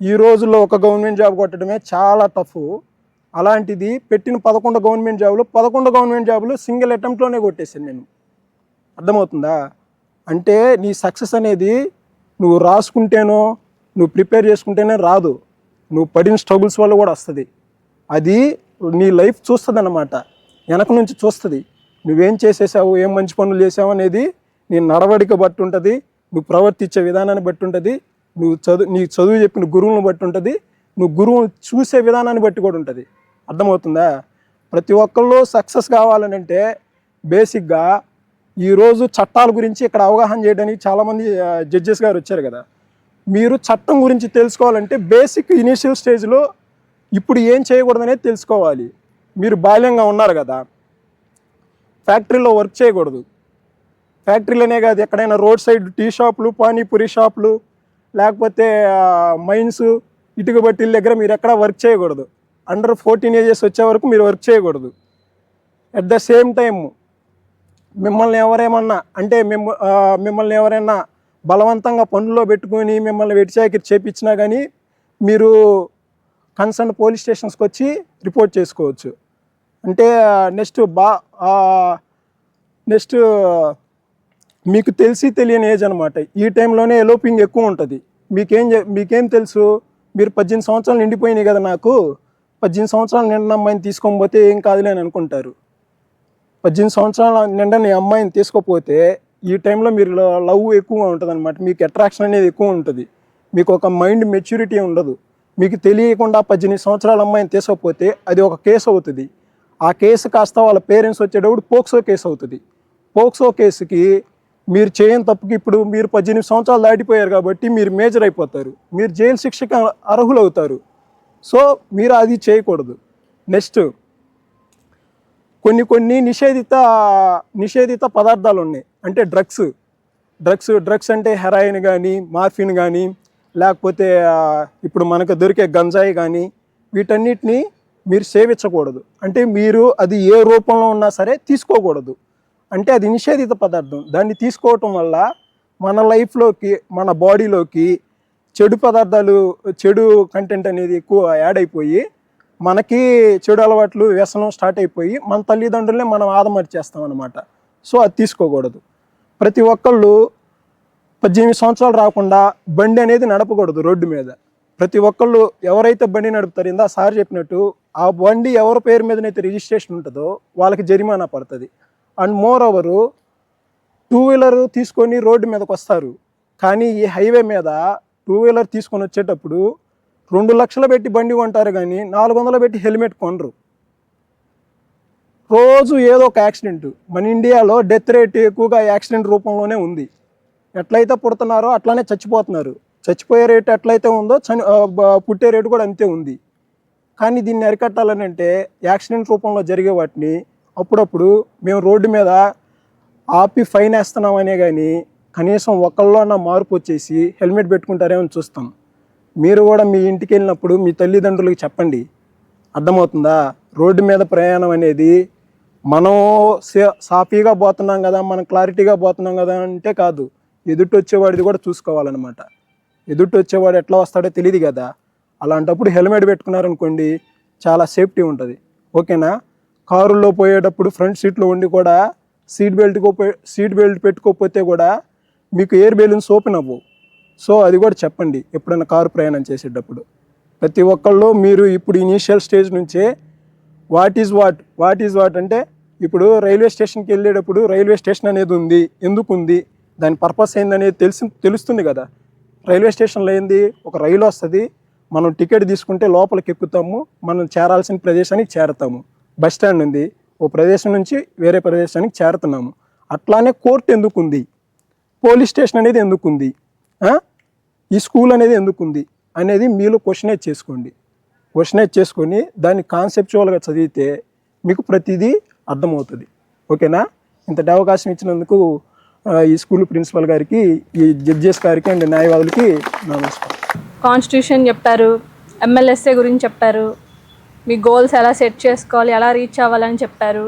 ఈ రోజుల్లో ఒక గవర్నమెంట్ జాబ్ కొట్టడమే చాలా టఫ్. అలాంటిది పెట్టిన 11 గవర్నమెంట్ జాబులు సింగిల్ అటెంప్ట్లోనే కొట్టేశాను నేను. అర్థమవుతుందా? అంటే నీ సక్సెస్ అనేది నువ్వు రాసుకుంటేనో నువ్వు ప్రిపేర్ చేసుకుంటేనే రాదు, నువ్వు పడిన స్ట్రగుల్స్ వల్ల కూడా వస్తుంది. అది నీ లైఫ్ చూస్తుంది అన్నమాట, వెనక నుంచి చూస్తుంది. నువ్వేం చేసేసావు, ఏం మంచి పనులు చేసావు అనేది నీ నడవడిక బట్టి ఉంటుంది, నువ్వు ప్రవర్తించే విధానాన్ని బట్టి ఉంటుంది, నీ చదువు చెప్పిన గురువులను బట్టి ఉంటుంది, నువ్వు గురువుని చూసే విధానాన్ని బట్టి కూడా ఉంటుంది. అర్థమవుతుందా? ప్రతి ఒక్కళ్ళు సక్సెస్ కావాలని అంటే బేసిక్గా ఈరోజు చట్టాల గురించి ఇక్కడ అవగాహన చేయడానికి చాలామంది జడ్జెస్ గారు వచ్చారు కదా. మీరు చట్టం గురించి తెలుసుకోవాలంటే బేసిక్ ఇనీషియల్ స్టేజ్లో ఇప్పుడు ఏం చేయకూడదనేది తెలుసుకోవాలి. మీరు బాల్యంగా ఉన్నారు కదా, ఫ్యాక్టరీలో వర్క్ చేయకూడదు. ఫ్యాక్టరీలోనే కాదు, ఎక్కడైనా రోడ్ సైడ్ టీ షాపులు, పానీపూరి షాపులు, లేకపోతే మైన్స్, ఇటుక బట్టీల దగ్గర మీరు ఎక్కడ వర్క్ చేయకూడదు. అండర్ 14 years వచ్చే వరకు మీరు వర్క్ చేయకూడదు. అట్ ద సేమ్ టైం మిమ్మల్ని ఎవరైనా బలవంతంగా పనుల్లో పెట్టుకొని మిమ్మల్ని వెటిచాకిరి చేపించినా కానీ మీరు కన్సర్న్ పోలీస్ స్టేషన్స్కి వచ్చి రిపోర్ట్ చేసుకోవచ్చు. అంటే నెక్స్ట్ మీకు తెలియని ఏజ్ అనమాట. ఈ టైంలోనే ఎలోపింగ్ ఎక్కువ ఉంటుంది. మీకేం తెలుసు, మీరు 18 సంవత్సరాలు నిండిపోయినాయి కదా, నాకు 18 సంవత్సరాలు నిండిన అమ్మాయిని తీసుకొని పోతే ఏం కాదులే అని అనుకుంటారు. 18 సంవత్సరాల నిండని అమ్మాయిని తీసుకోపోతే ఈ టైంలో మీరు లవ్ ఎక్కువగా ఉంటుంది అనమాట, మీకు అట్రాక్షన్ అనేది ఎక్కువ ఉంటుంది, మీకు ఒక మైండ్ మెచ్యూరిటీ ఉండదు. మీకు తెలియకుండా 18 సంవత్సరాల అమ్మాయిని తీసుకోపోతే అది ఒక కేసు అవుతుంది. ఆ కేసు కాస్త వాళ్ళ పేరెంట్స్ వచ్చేటప్పుడు పోక్సో కేసు అవుతుంది. పోక్సో కేసుకి మీరు చేయని తప్పుకి ఇప్పుడు మీరు 18 సంవత్సరాలు దాటిపోయారు కాబట్టి మీరు మేజర్ అయిపోతారు, మీరు జైలు శిక్షకు అర్హులు అవుతారు. సో మీరు అది చేయకూడదు. నెక్స్ట్ కొన్ని నిషేధిత పదార్థాలు ఉన్నాయి. అంటే డ్రగ్స్ అంటే హెరాయిన్ కానీ, మార్ఫిన్ కానీ, లేకపోతే ఇప్పుడు మనకు దొరికే గంజాయి కానీ, వీటన్నిటిని మీరు సేవించకూడదు. అంటే మీరు అది ఏ రూపంలో ఉన్నా సరే తీసుకోకూడదు. అంటే అది నిషేధిత పదార్థం. దాన్ని తీసుకోవటం వల్ల మన లైఫ్లోకి, మన బాడీలోకి చెడు పదార్థాలు, చెడు కంటెంట్ అనేది ఎక్కువ యాడ్ అయిపోయి మనకి చెడు అలవాట్లు, వ్యసనం స్టార్ట్ అయిపోయి మన తల్లిదండ్రులనే మనం ఆదమర్చేస్తాం అనమాట. సో అది తీసుకోకూడదు. ప్రతి ఒక్కళ్ళు 18 సంవత్సరాలు రాకుండా బండి అనేది నడపకూడదు రోడ్డు మీద. ప్రతి ఒక్కళ్ళు ఎవరైతే బండి నడుపుతారో, ఇందా సార్ చెప్పినట్టు, ఆ బండి ఎవరి పేరు మీదనైతే రిజిస్ట్రేషన్ ఉంటుందో వాళ్ళకి జరిమానా పడుతుంది. అండ్ మోర్ ఓవరు 2 వీలర్ తీసుకొని రోడ్డు మీదకి వస్తారు, కానీ ఈ హైవే మీద 2 వీలర్ తీసుకొని వచ్చేటప్పుడు 2 లక్షలు పెట్టి బండి కొంటారు, కానీ 400 పెట్టి హెల్మెట్ కొనరు. రోజు ఏదో ఒక యాక్సిడెంట్. మన ఇండియాలో డెత్ రేట్ ఎక్కువగా యాక్సిడెంట్ రూపంలోనే ఉంది. ఎట్లయితే పుడుతున్నారో అట్లానే చచ్చిపోతున్నారు. చచ్చిపోయే రేటు ఎట్లయితే ఉందో పుట్టే రేటు కూడా అంతే ఉంది. కానీ దీన్ని అరికట్టాలని అంటే యాక్సిడెంట్ రూపంలో జరిగే వాటిని అప్పుడప్పుడు మేము రోడ్డు మీద ఆపి ఫైన్ వేస్తున్నామనే కానీ కనీసం ఒకళ్ళన్నా మార్పు వచ్చేసి హెల్మెట్ పెట్టుకుంటారేమో చూస్తాం. మీరు కూడా మీ ఇంటికి వెళ్ళినప్పుడు మీ తల్లిదండ్రులకి చెప్పండి. అర్థమవుతుందా? రోడ్డు మీద ప్రయాణం అనేది మనం సాఫీగా పోతున్నాం కదా, మనం క్లారిటీగా పోతున్నాం కదా అంటే కాదు, ఎదుటి వచ్చేవాడిది కూడా చూసుకోవాలన్నమాట. ఎదుటి వచ్చేవాడు ఎట్లా వస్తాడో తెలియదు కదా. అలాంటప్పుడు హెల్మెట్ పెట్టుకున్నారనుకోండి, చాలా సేఫ్టీ ఉంటుంది. ఓకేనా? కారుల్లో పోయేటప్పుడు ఫ్రంట్ సీట్లో ఉండి కూడా సీట్ బెల్ట్ పెట్టుకోకపోతే కూడా మీకు ఎయిర్ బెలూన్స్ ఓపెన్ అవ్వవు. సో అది కూడా చెప్పండి ఎప్పుడైనా కారు ప్రయాణం చేసేటప్పుడు. ప్రతి ఒక్కళ్ళు మీరు ఇప్పుడు ఇనీషియల్ స్టేజ్ నుంచే వాట్ ఈజ్ వాట్ అంటే, ఇప్పుడు రైల్వే స్టేషన్కి వెళ్ళేటప్పుడు రైల్వే స్టేషన్ అనేది ఉంది, ఎందుకు ఉంది, దాని పర్పస్ ఏందనేది తెలుస్తుంది కదా. రైల్వే స్టేషన్లో ఏంది, ఒక రైలు వస్తుంది, మనం టికెట్ తీసుకుంటే లోపలికి ఎక్కుతాము, మనం చేరాల్సిన ప్రదేశానికి చేరుతాము. బస్ స్టాండ్ ఉంది, ఓ ప్రదేశం నుంచి వేరే ప్రదేశానికి చేరుతున్నాము. అట్లానే కోర్టు ఎందుకు ఉంది, పోలీస్ స్టేషన్ అనేది ఎందుకు ఉంది, ఈ స్కూల్ అనేది ఎందుకు ఉంది అనేది మీలో క్వశ్చనైజ్ చేసుకోండి. క్వశ్చనైజ్ చేసుకొని దాన్ని కాన్సెప్చువల్గా చదివితే మీకు ప్రతిదీ అర్థమవుతుంది. ఓకేనా? ఇంతటి అవకాశం ఇచ్చినందుకు ఈ స్కూల్ ప్రిన్సిపల్ గారికి, ఈ జడ్జెస్ గారికి అండ్ న్యాయవాదులకి నమస్కారం. కాన్స్టిట్యూషన్ చెప్పారు, MLSA గురించి చెప్పారు, మీ గోల్స్ ఎలా సెట్ చేసుకోవాలి, ఎలా రీచ్ అవ్వాలని చెప్పారు,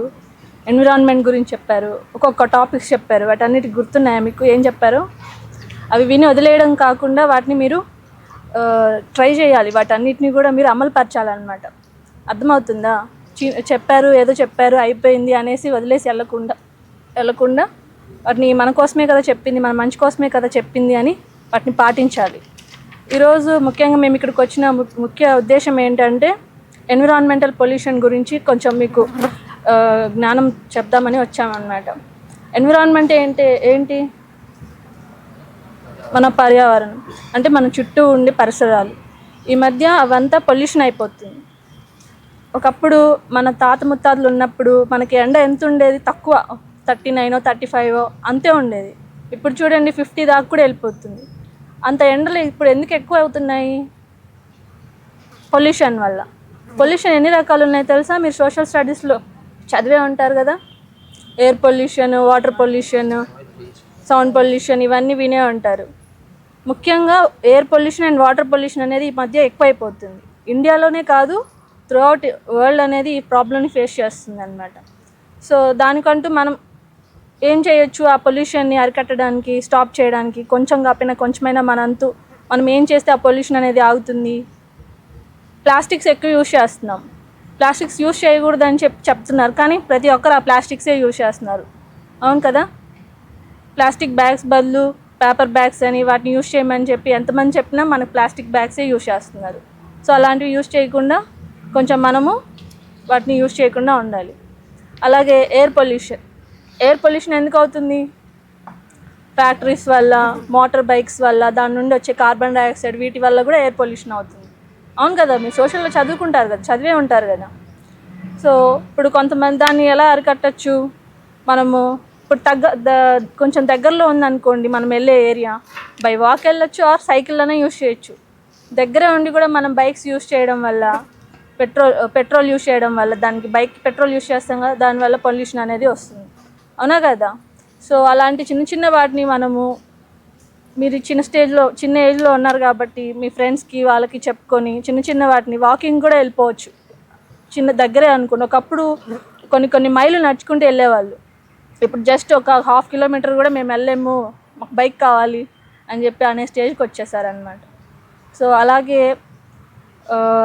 ఎన్విరాన్మెంట్ గురించి చెప్పారు, ఒక్కొక్క టాపిక్స్ చెప్పారు. వాటన్నిటికి గుర్తున్నాయా మీకు ఏం చెప్పారు? అవి విని వదిలేయడం కాకుండా వాటిని మీరు ట్రై చేయాలి, వాటన్నిటిని కూడా మీరు అమలు పరచాలన్నమాట. అర్థమవుతుందా? చెప్పారు, ఏదో చెప్పారు, అయిపోయింది అనేసి వదిలేసి వెళ్ళకుండా వాటిని మన కోసమే కదా చెప్పింది, మన మంచి కోసమే కదా చెప్పింది అని వాటిని పాటించాలి. ఈరోజు ముఖ్యంగా మేము ఇక్కడికి వచ్చిన ముఖ్య ఉద్దేశం ఏంటంటే ఎన్విరాన్మెంటల్ పొల్యూషన్ గురించి కొంచెం మీకు జ్ఞానం చెప్దామని వచ్చామన్నమాట. ఎన్విరాన్మెంట్ ఏంటి? మన పర్యావరణం అంటే మన చుట్టూ ఉండే పరిసరాలు. ఈ మధ్య అవంతా పొల్యూషన్ అయిపోతుంది. ఒకప్పుడు మన తాత ముత్తాతలు ఉన్నప్పుడు మనకి ఎండ ఎంత ఉండేది? తక్కువ, 39 35 అంతే ఉండేది. ఇప్పుడు చూడండి 50 దాకా కూడా వెళ్ళిపోతుంది. అంత ఎండలు ఇప్పుడు ఎందుకు ఎక్కువ అవుతున్నాయి? పొల్యూషన్ వల్ల. పొల్యూషన్ ఎన్ని రకాలు ఉన్నాయి తెలుసా? మీరు సోషల్ స్టడీస్లో చదివే ఉంటారు కదా. Air pollution, water pollution, sound pollution, ఇవన్నీ వినే ఉంటారు. ముఖ్యంగా air pollution and water pollution అనేది ఈ మధ్య ఎక్కువైపోతుంది. ఇండియాలోనే కాదు, త్రూఅవుట్ వరల్డ్ అనేది ఈ ప్రాబ్లమ్ని ఫేస్ చేస్తుంది అన్నమాట. సో దానికంటూ మనం ఏం చేయొచ్చు? ఆ పొల్యూషన్ని అరికట్టడానికి, స్టాప్ చేయడానికి కొంచెం కాకపోయినా కొంచెమైనా మనం ఏం చేస్తే ఆ పొల్యూషన్ అనేది ఆగుతుంది? ప్లాస్టిక్స్ ఎక్కువ యూజ్ చేస్తున్నాం. ప్లాస్టిక్స్ యూజ్ చేయకూడదని చెప్తున్నారు, కానీ ప్రతి ఒక్కరు ఆ ప్లాస్టిక్సే యూజ్ చేస్తున్నారు. అవును కదా? ప్లాస్టిక్ బ్యాగ్స్ బదులు పేపర్ బ్యాగ్స్ అని వాటిని యూజ్ చేయమని చెప్పి ఎంతమంది చెప్పినా మనకు ప్లాస్టిక్ బ్యాగ్సే యూజ్ చేస్తున్నారు. సో అలాంటివి యూజ్ చేయకుండా కొంచెం మనము వాటిని యూజ్ చేయకుండా ఉండాలి. అలాగే ఎయిర్ పొల్యూషన్ ఎందుకు అవుతుంది? ఫ్యాక్టరీస్ వల్ల, మోటార్ బైక్స్ వల్ల, దాని నుండి వచ్చే కార్బన్ డైఆక్సైడ్, వీటి వల్ల కూడా ఎయిర్ పొల్యూషన్ అవుతుంది. అవును కదా? మీరు సోషల్లో చదివే ఉంటారు కదా. సో ఇప్పుడు కొంతమంది దాన్ని ఎలా అరికట్టచ్చు? మనము ఇప్పుడు కొంచెం దగ్గరలో ఉందనుకోండి మనం వెళ్ళే ఏరియా, బై వాక్ వెళ్ళొచ్చు ఆర్ సైకిల్లోనే యూజ్ చేయొచ్చు. దగ్గరే ఉండి కూడా మనం బైక్స్ యూజ్ చేయడం వల్ల, పెట్రోల్ యూజ్ చేయడం వల్ల, దానికి బైక్ పెట్రోల్ యూజ్ చేస్తాం కదా, దానివల్ల పొల్యూషన్ అనేది వస్తుంది. అవునా కదా? సో అలాంటి చిన్న వాటిని మీరు చిన్న ఏజ్లో ఉన్నారు కాబట్టి మీ ఫ్రెండ్స్కి వాళ్ళకి చెప్పుకొని చిన్న వాటిని వాకింగ్ కూడా వెళ్ళిపోవచ్చు. దగ్గరే అనుకోండి. ఒకప్పుడు కొన్ని మైళ్ళు నడుచుకుంటూ వెళ్ళేవాళ్ళు. ఇప్పుడు జస్ట్ ఒక 1/2 కిలోమీటర్ కూడా మేము వెళ్ళలేము, మాకు బైక్ కావాలి అని చెప్పి అనే స్టేజ్కి వచ్చేసారనమాట. సో అలాగే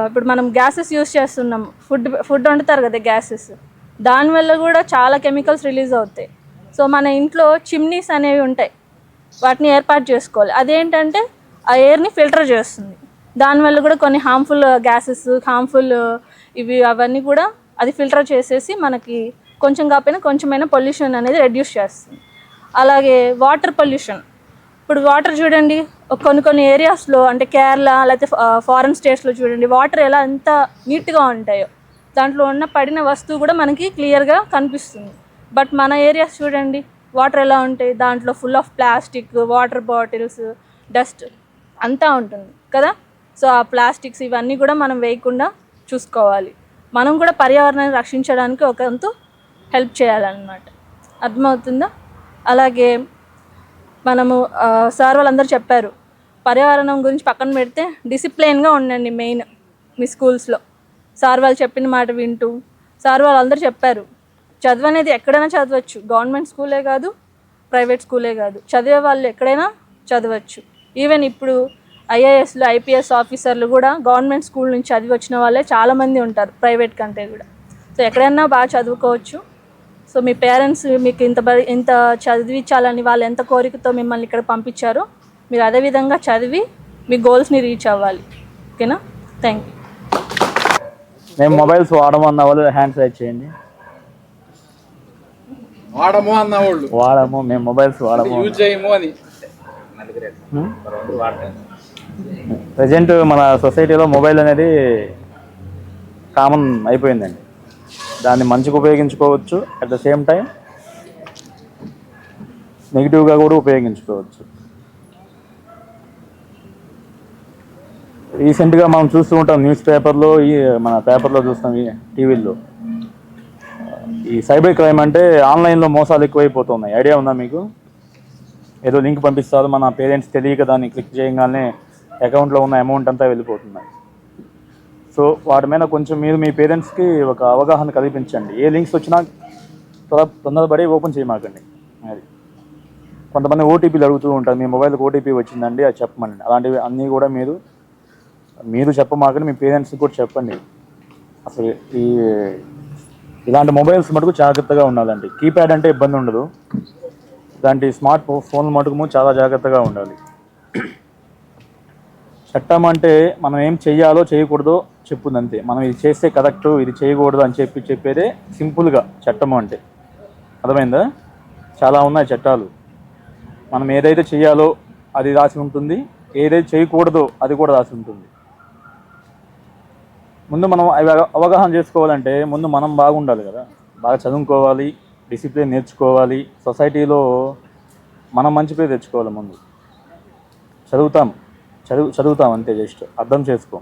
ఇప్పుడు మనం గ్యాసెస్ యూస్ చేస్తున్నాం, ఫుడ్ వండుతారు కదా గ్యాసెస్, దానివల్ల కూడా చాలా కెమికల్స్ రిలీజ్ అవుతాయి. సో మన ఇంట్లో చిమ్నీస్ అనేవి ఉంటాయి, వాటిని ఏర్పాటు చేసుకోవాలి. అదేంటంటే ఆ ఎయిర్ని ఫిల్టర్ చేస్తుంది. దానివల్ల కూడా కొన్ని హార్మ్ఫుల్ గ్యాసెస్, హార్మ్ఫుల్ అవన్నీ కూడా అది ఫిల్టర్ చేసేసి మనకి కొంచెం కాకపోయినా కొంచెమైనా పొల్యూషన్ అనేది రెడ్యూస్ చేస్తుంది. అలాగే వాటర్ పొల్యూషన్, ఇప్పుడు వాటర్ చూడండి, కొన్ని ఏరియాస్లో అంటే కేరళ లేకపోతే ఫారెన్ స్టేట్స్లో చూడండి వాటర్ ఎలా ఎంత నీట్గా ఉంటాయో, దాంట్లో ఉన్న పడిన వస్తువు కూడా మనకి క్లియర్గా కనిపిస్తుంది. బట్ మన ఏరియాస్ చూడండి వాటర్ ఎలా ఉంటాయి, దాంట్లో full of plastic, water bottles, dust అంతా ఉంటుంది కదా. సో ఆ ప్లాస్టిక్స్ ఇవన్నీ కూడా మనం వేయకుండా చూసుకోవాలి. మనం కూడా పర్యావరణాన్ని రక్షించడానికి ఒక వంతు హెల్ప్ చేయాలన్నమాట. అర్థమవుతుందా? అలాగే మనము సార్ వాళ్ళందరూ చెప్పారు, పర్యావరణం గురించి పక్కన పెడితే డిసిప్లైన్గా ఉండండి మెయిన్ మీ స్కూల్స్లో. సార్ వాళ్ళు చెప్పిన మాట వింటూ, సార్ వాళ్ళందరూ చెప్పారు చదువు అనేది ఎక్కడైనా చదవచ్చు, గవర్నమెంట్ స్కూలే కాదు, ప్రైవేట్ స్కూలే కాదు, చదివే వాళ్ళు ఎక్కడైనా చదవచ్చు. ఈవెన్ ఇప్పుడు ఐఏఎస్లు, ఐపీఎస్ ఆఫీసర్లు కూడా గవర్నమెంట్ స్కూల్ నుంచి చదివి వచ్చిన వాళ్ళే చాలామంది ఉంటారు, ప్రైవేట్ కంటే కూడా. సో ఎక్కడైనా బాగా చదువుకోవచ్చు. సో మీ పేరెంట్స్ మీకు ఇంత చదివించాలని వాళ్ళు ఎంత కోరికతో మిమ్మల్ని ఇక్కడ పంపించారో, మీరు అదేవిధంగా చదివి మీ గోల్స్ని రీచ్ అవ్వాలి. ఓకేనా? Thank you. మేము మొబైల్స్ వాడమన్న వాళ్ళు హ్యాండ్స్ రైజ్ చేయండి. వాడము అన్న వాళ్ళు వాడము, మేము మొబైల్స్ వాడము, యూజ్ చేయము అని. ప్రజెంట్ మన సొసైటీలో మొబైల్ అనేది కామన్ అయిపోయిందండి. దాన్ని మంచిగా ఉపయోగించుకోవచ్చు, అట్ ద సేమ్ టైం నెగిటివ్గా కూడా ఉపయోగించుకోవచ్చు. రీసెంట్గా మనం చూస్తూ ఉంటాం న్యూస్ పేపర్లో, మన పేపర్లో చూస్తాం, టీవీల్లో. ఈ సైబర్ క్రైమ్ అంటే ఆన్లైన్లో మోసాలు ఎక్కువైపోతున్నాయి. ఐడియా ఉందా మీకు? ఏదో లింక్ పంపిస్తారు, మన పేరెంట్స్ తెలియక దాన్ని క్లిక్ చేయగానే అకౌంట్లో ఉన్న అమౌంట్ అంతా వెళ్ళిపోతున్నాయి. సో వాటి మీద కొంచెం మీరు మీ పేరెంట్స్కి ఒక అవగాహన కల్పించండి. ఏ లింక్స్ వచ్చినా తొందరపడి ఓపెన్ చేయమాకండి. అది కొంతమంది ఓటీపీలు అడుగుతూ ఉంటారు, మీ మొబైల్కి ఓటీపీ వచ్చిందండి అది చెప్పమండి. అలాంటివి అన్నీ కూడా మీరు చెప్పమాకండి, మీ పేరెంట్స్కి కూడా చెప్పండి. అసలు ఇలాంటి మొబైల్స్ మటుకు జాగ్రత్తగా ఉండాలండి. కీప్యాడ్ అంటే ఇబ్బంది ఉండదు, ఇలాంటి స్మార్ట్ ఫోన్ మటుకు చాలా జాగ్రత్తగా ఉండాలి. చట్టం అంటే మనం ఏం చెయ్యాలో చేయకూడదో చెప్పుంది అంతే. మనం ఇది చేస్తే కరెక్ట్, ఇది చేయకూడదు అని చెప్పేదే సింపుల్గా చట్టం అంటే. అర్థమైందా? చాలా ఉన్నాయి చట్టాలు. మనం ఏదైతే చేయాలో అది రాసి ఉంటుంది, ఏదైతే చేయకూడదో అది కూడా రాసి ఉంటుంది. ముందు మనం అవగాహన చేసుకోవాలంటే ముందు మనం బాగుండాలి కదా, బాగా చదువుకోవాలి, డిసిప్లిన్ నేర్చుకోవాలి, సొసైటీలో మనం మంచి పేరు తెచ్చుకోవాలి. ముందు చదువుతాం అంతే, జస్ట్ అర్థం చేసుకోం.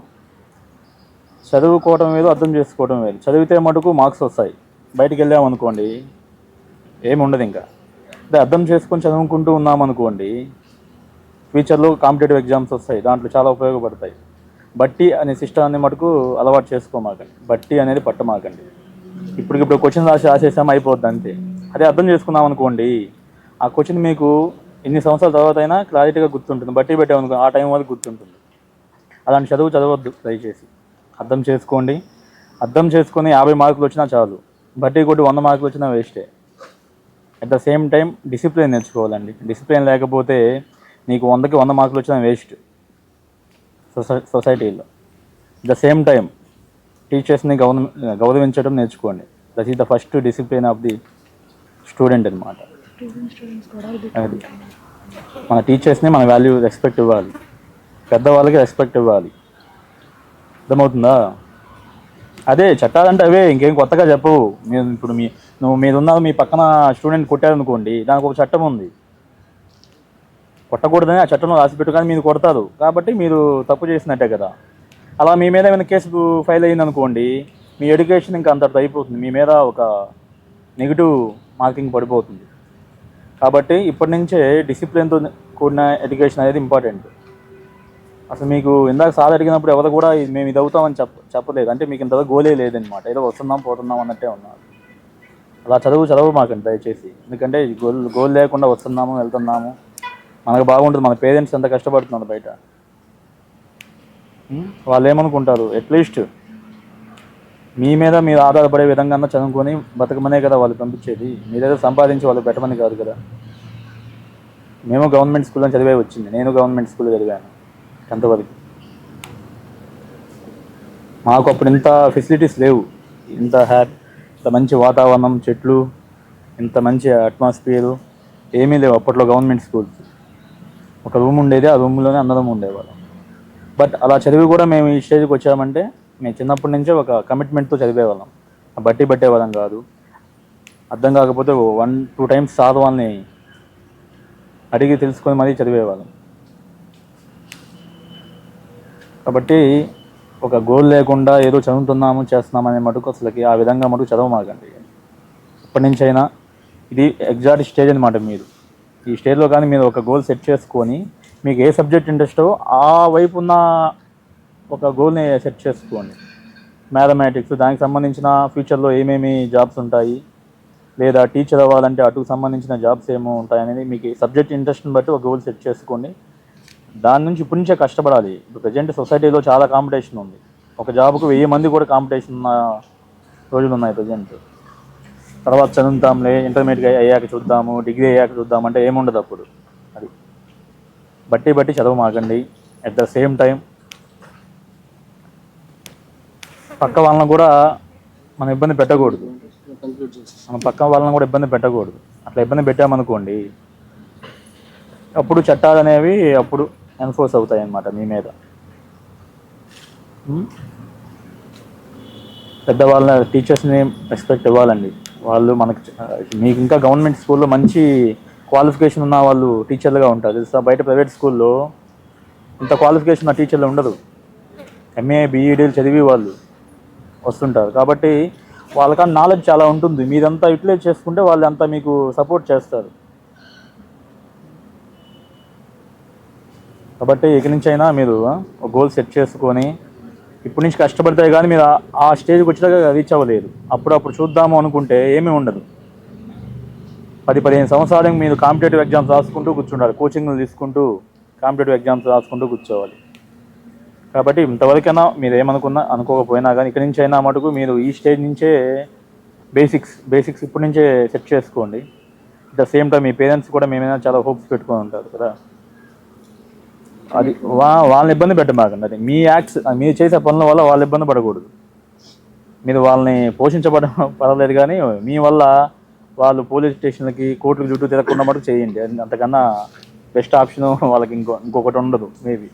చదువుకోవటం వేరు, అర్థం చేసుకోవడం వేరు. చదివితే మటుకు మార్క్స్ వస్తాయి, బయటికి వెళ్ళామనుకోండి ఏమి ఉండదు. ఇంకా అంటే అర్థం చేసుకొని చదువుకుంటూ ఉన్నామనుకోండి, ఫ్యూచర్లో కాంపిటేటివ్ ఎగ్జామ్స్ వస్తాయి, దాంట్లో చాలా ఉపయోగపడతాయి. బట్టి అనే సిస్టమ్ని మటుకు అలవాటు చేసుకోమాకండి, బట్టి అనేది పట్టమాకండి. ఇప్పుడు క్వశ్చన్ రాసేసాము అయిపోద్ది అంతే. అదే అర్థం చేసుకున్నాం అనుకోండి, ఆ క్వశ్చన్ మీకు ఎన్ని సంవత్సరాల తర్వాత అయినా క్లారిటీగా గుర్తుంటుంది. బట్టి పెట్టామనుకో ఆ టైం వరకు గుర్తుంటుంది. అలాంటి చదవద్దు దయచేసి. అర్థం చేసుకోండి, అర్థం చేసుకొని 50 మార్కులు వచ్చినా చాలు, బట్టి కొట్టి 100 మార్కులు వచ్చినా వేస్టే. At the same time discipline నేర్చుకోవాలండి. డిసిప్లిన్ లేకపోతే నీకు 100కి 100 మార్కులు వచ్చినా వేస్ట్ సొసైటీలో. అట్ ద సేమ్ టైం టీచర్స్ని గౌరవించడం నేర్చుకోండి. That is the first discipline of the student అనమాట. అది మన టీచర్స్ని మన వాల్యూ రెస్పెక్ట్ ఇవ్వాలి, పెద్దవాళ్ళకి రెస్పెక్ట్ ఇవ్వాలి. అర్థమవుతుందా? అదే చట్టాలంటే అవే, ఇంకేం కొత్తగా చెప్పవు. ఇప్పుడు మీరున్నారు, మీ పక్కన స్టూడెంట్ కొట్టారనుకోండి, దానికి ఒక చట్టం ఉంది. కొట్టకూడదని ఆ చట్టంలో రాసిపెట్టు, కానీ మీరు కొడతారు కాబట్టి మీరు తప్పు చేసినట్టే కదా. అలా మీ మీద ఏమైనా కేసు ఫైల్ అయ్యిందనుకోండి, మీ ఎడ్యుకేషన్ ఇంకా అంతటితో అయిపోతుంది, మీ మీద ఒక నెగిటివ్ మార్కింగ్ పడిపోతుంది. కాబట్టి ఇప్పటి నుంచే డిసిప్లిన్తో కూడిన ఎడ్యుకేషన్ అనేది ఇంపార్టెంట్. అసలు మీకు ఇందాక సార్ అడిగినప్పుడు ఎవరు కూడా మేము ఇది అవుతామని చెప్పలేదు. అంటే మీకు ఇంతగా గోలే లేదనమాట, ఏదో వస్తున్నాం పోతున్నాం అన్నట్టే ఉన్నారు. అలా చదువు మాకండి దయచేసి. ఎందుకంటే గోల్ లేకుండా వస్తున్నాము వెళ్తున్నాము, మనకు బాగుంటుంది. మన పేరెంట్స్ ఎంత కష్టపడుతున్నారు బయట. వాళ్ళు ఏమనుకుంటారు, అట్లీస్ట్ మీ మీద మీరు ఆధారపడే విధంగా చదువుకొని బతకమనే కదా వాళ్ళు పంపించేది, మీరేదో సంపాదించి వాళ్ళు పెట్టమని కాదు కదా. మేము గవర్నమెంట్ స్కూల్లో చదివే వచ్చింది, నేను గవర్నమెంట్ స్కూల్లో చదివాను 10th వరకు. మాకు అప్పుడు ఇంత ఫెసిలిటీస్ లేవు, ఇంత మంచి వాతావరణం, చెట్లు, ఇంత మంచి అట్మాస్ఫియరు ఏమీ లేవు అప్పట్లో గవర్నమెంట్ స్కూల్స్. ఒక రూమ్ ఉండేది, ఆ రూమ్లోనే అందరం ఉండేవాళ్ళం. బట్ అలా చదివి కూడా మేము ఈ స్టేజ్కి వచ్చామంటే మేము చిన్నప్పటి నుంచే ఒక కమిట్మెంట్తో చదివేవాళ్ళం, బట్టి పట్టేవాళ్ళం కాదు. అర్థం కాకపోతే 1-2 టైమ్స్ సార్ వాళ్ళని అడిగి తెలుసుకొని మరీ చదివేవాళ్ళం. కాబట్టి ఒక గోల్ లేకుండా ఏదో చదువుతున్నాము చేస్తున్నామనే మటుకు అసలుకి ఆ విధంగా మటుకు చదవమాకండి. ఇప్పటి నుంచి అయినా ఇది ఎగ్జాక్ట్ స్టేజ్ అనమాట. మీరు ఈ స్టేజ్లో కానీ మీరు ఒక గోల్ సెట్ చేసుకొని మీకు ఏ సబ్జెక్ట్ ఇంట్రెస్టో ఆ వైపు ఉన్న ఒక గోల్ని సెట్ చేసుకోండి. మ్యాథమెటిక్స్, దానికి సంబంధించిన ఫ్యూచర్లో ఏమేమి జాబ్స్ ఉంటాయి, లేదా టీచర్ అవ్వాలంటే అటుకు సంబంధించిన జాబ్స్ ఏమో ఉంటాయనేది మీకు సబ్జెక్ట్ ఇంట్రెస్ట్ని బట్టి ఒక గోల్ సెట్ చేసుకోండి. దాని నుంచి ఇప్పటి నుంచే కష్టపడాలి. ఇప్పుడు ప్రజెంట్ సొసైటీలో చాలా కాంపిటీషన్ ఉంది. ఒక జాబ్కు 1000 మంది కూడా కాంపిటీషన్ ఉన్న రోజులు ఉన్నాయి ప్రజెంట్. తర్వాత చదువుతాంలే, ఇంటర్మీడియట్ అయ్యాక చూద్దాము, డిగ్రీ అయ్యాక చూద్దాం అంటే ఏముండదు అప్పుడు. అది బట్టి చదవమాకండి. అట్ ద సేమ్ టైం పక్క వాళ్ళని కూడా మనం ఇబ్బంది పెట్టకూడదు. మనం పక్క వాళ్ళని కూడా ఇబ్బంది పెట్టకూడదు. అట్లా ఇబ్బంది పెట్టామనుకోండి అప్పుడు చట్టాలు అనేవి అప్పుడు ఎన్ఫోర్స్ అవుతాయి అన్నమాట మీ మీద. పెద్దవాళ్ళ టీచర్స్ని రెస్పెక్ట్ ఇవ్వాలండి. వాళ్ళు మీకు ఇంకా గవర్నమెంట్ స్కూల్లో మంచి క్వాలిఫికేషన్ ఉన్న వాళ్ళు టీచర్లుగా ఉంటారు తెలుసా. బయట ప్రైవేట్ స్కూల్లో ఇంత క్వాలిఫికేషన్ ఉన్న టీచర్లు ఉండదు. MA BEDలు చదివి వాళ్ళు వస్తుంటారు. కాబట్టి వాళ్ళకన్నా నాలెడ్జ్ చాలా ఉంటుంది. మీరంతా యూటిలైజ్ చేసుకుంటే వాళ్ళు అంతా మీకు సపోర్ట్ చేస్తారు. కాబట్టి ఇక నుంచి అయినా మీరు ఒక గోల్ సెట్ చేసుకొని ఇప్పటి నుంచి కష్టపడితే కానీ మీరు ఆ స్టేజ్కి వచ్చేదాకా రీచ్ అవ్వలేదు. అప్పుడు చూద్దాము అనుకుంటే ఏమీ ఉండదు. 10-15 సంవత్సరాలకు మీరు కాంపిటేటివ్ ఎగ్జామ్స్ రాసుకుంటూ కూర్చుంటారు, కోచింగ్లు తీసుకుంటూ కాంపిటేటివ్ ఎగ్జామ్స్ రాసుకుంటూ కూర్చోవాలి. కాబట్టి ఇంతవరకైనా మీరు ఏమనుకున్నా అనుకోకపోయినా కానీ ఇక్కడి నుంచి అయినా మటుకు మీరు ఈ స్టేజ్ నుంచే బేసిక్స్ ఇప్పటి నుంచే సెట్ చేసుకోండి. At the same time me parents కూడా మేమైనా చాలా హోప్స్ పెట్టుకొని ఉంటారు కదా, అది వాళ్ళని ఇబ్బంది పెట్టమాకండి. అది మీ యాక్ట్స్, మీరు చేసే పనుల వల్ల వాళ్ళు ఇబ్బంది పడకూడదు. మీరు వాళ్ళని పర్వాలేదు కానీ మీ వల్ల వాళ్ళు పోలీస్ స్టేషన్లకి కోర్టులకు చుట్టూ తిరగకుండా మటుకు చేయండి. అంతకన్నా బెస్ట్ ఆప్షన్ వాళ్ళకి ఇంకొకటి ఉండదు. మేబీ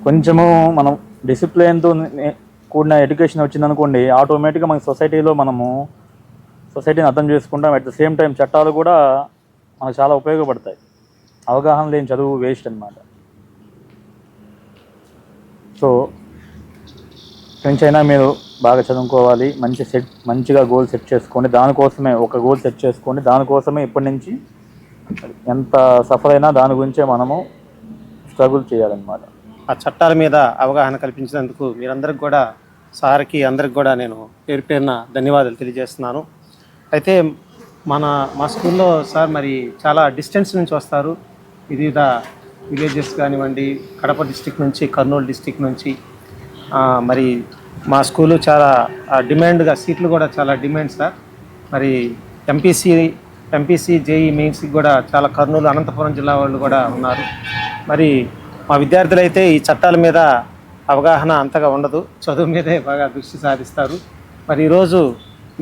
కొంచెము మనం డిసిప్లిన్తో కూడిన ఎడ్యుకేషన్ వచ్చిందనుకోండి, ఆటోమేటిక్గా మన సొసైటీని అర్థం చేసుకుంటాం. అట్ ద సేమ్ టైం చట్టాలు కూడా మనకు చాలా ఉపయోగపడతాయి. అవగాహన లేని చదువు వేస్ట్ అన్నమాట. సో కొంచెమైనా మీరు బాగా చదువుకోవాలి, మంచిగా గోల్ సెట్ చేసుకోండి. ఒక గోల్ సెట్ చేసుకోండి. దానికోసమే ఇప్పటి నుంచి ఎంత సఫర్ అయినా దాని గురించే మనము స్ట్రగుల్ చేయాలన్నమాట. ఆ చట్టాల మీద అవగాహన కల్పించినందుకు మీరందరికి కూడా, సార్కి అందరికి కూడా నేను పేరున ధన్యవాదాలు తెలియజేస్తున్నాను. అయితే మా స్కూల్లో సార్ మరి చాలా డిస్టెన్స్ నుంచి వస్తారు. వివిధ విలేజెస్ కానివ్వండి, కడప డిస్టిక్ నుంచి, కర్నూలు డిస్టిక్ నుంచి. మరి మా స్కూలు చాలా డిమాండ్గా, సీట్లు కూడా చాలా డిమాండ్ సార్. మరి ఎంపీసీ జేఈ మెయిన్స్కి కూడా చాలా కర్నూలు, అనంతపురం జిల్లా వాళ్ళు కూడా ఉన్నారు. మరి మా విద్యార్థులైతే ఈ చట్టాల మీద అవగాహన అంతగా ఉండదు, చదువు మీదే బాగా దృష్టి సాధిస్తారు. మరి ఈరోజు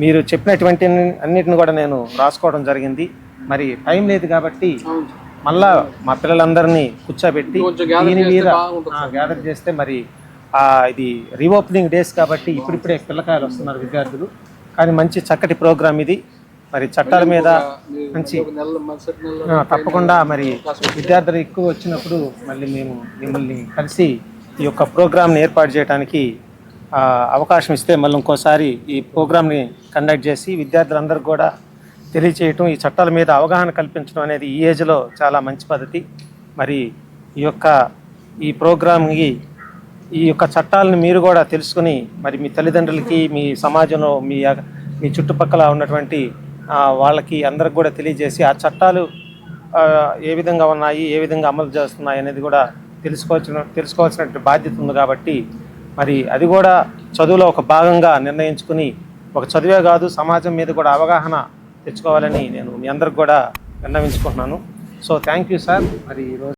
మీరు చెప్పినటువంటి అన్నిటిని కూడా నేను రాసుకోవడం జరిగింది. మరి టైం లేదు కాబట్టి మళ్ళా మా పిల్లలందరినీ కూర్చోబెట్టి దీని మీద గ్యాదర్ చేస్తే, మరి ఇది రీఓపెనింగ్ డేస్ కాబట్టి ఇప్పుడిప్పుడే పిల్లకాయలు వస్తున్నారు విద్యార్థులు. కానీ మంచి చక్కటి ప్రోగ్రామ్ ఇది. మరి చట్టాల మీద మంచి తప్పకుండా మరి విద్యార్థులు ఎక్కువ వచ్చినప్పుడు మళ్ళీ మేము మిమ్మల్ని కలిసి ఈ యొక్క ప్రోగ్రామ్ని ఏర్పాటు చేయడానికి అవకాశం ఇస్తే మళ్ళీ ఇంకోసారి ఈ ప్రోగ్రామ్ని కండక్ట్ చేసి విద్యార్థులందరికీ కూడా తెలియచేయటం, ఈ చట్టాల మీద అవగాహన కల్పించడం అనేది ఈ ఏజ్లో చాలా మంచి పద్ధతి. మరి ఈ ప్రోగ్రామ్కి ఈ యొక్క చట్టాలను మీరు కూడా తెలుసుకుని మరి మీ తల్లిదండ్రులకి, మీ సమాజంలో మీ చుట్టుపక్కల ఉన్నటువంటి వాళ్ళకి అందరికి కూడా తెలియజేసి ఆ చట్టాలు ఏ విధంగా ఉన్నాయి, ఏ విధంగా అమలు చేస్తున్నాయి అనేది కూడా తెలుసుకోవాల్సిన బాధ్యత ఉంది. కాబట్టి మరి అది కూడా చదువులో ఒక భాగంగా నిర్ణయించుకుని ఒక చదువే కాదు సమాజం మీద కూడా అవగాహన తెచ్చుకోవాలని నేను మీ అందరికి కూడా విన్నవించుకుంటున్నాను. So thank you sir. మరి ఈరోజు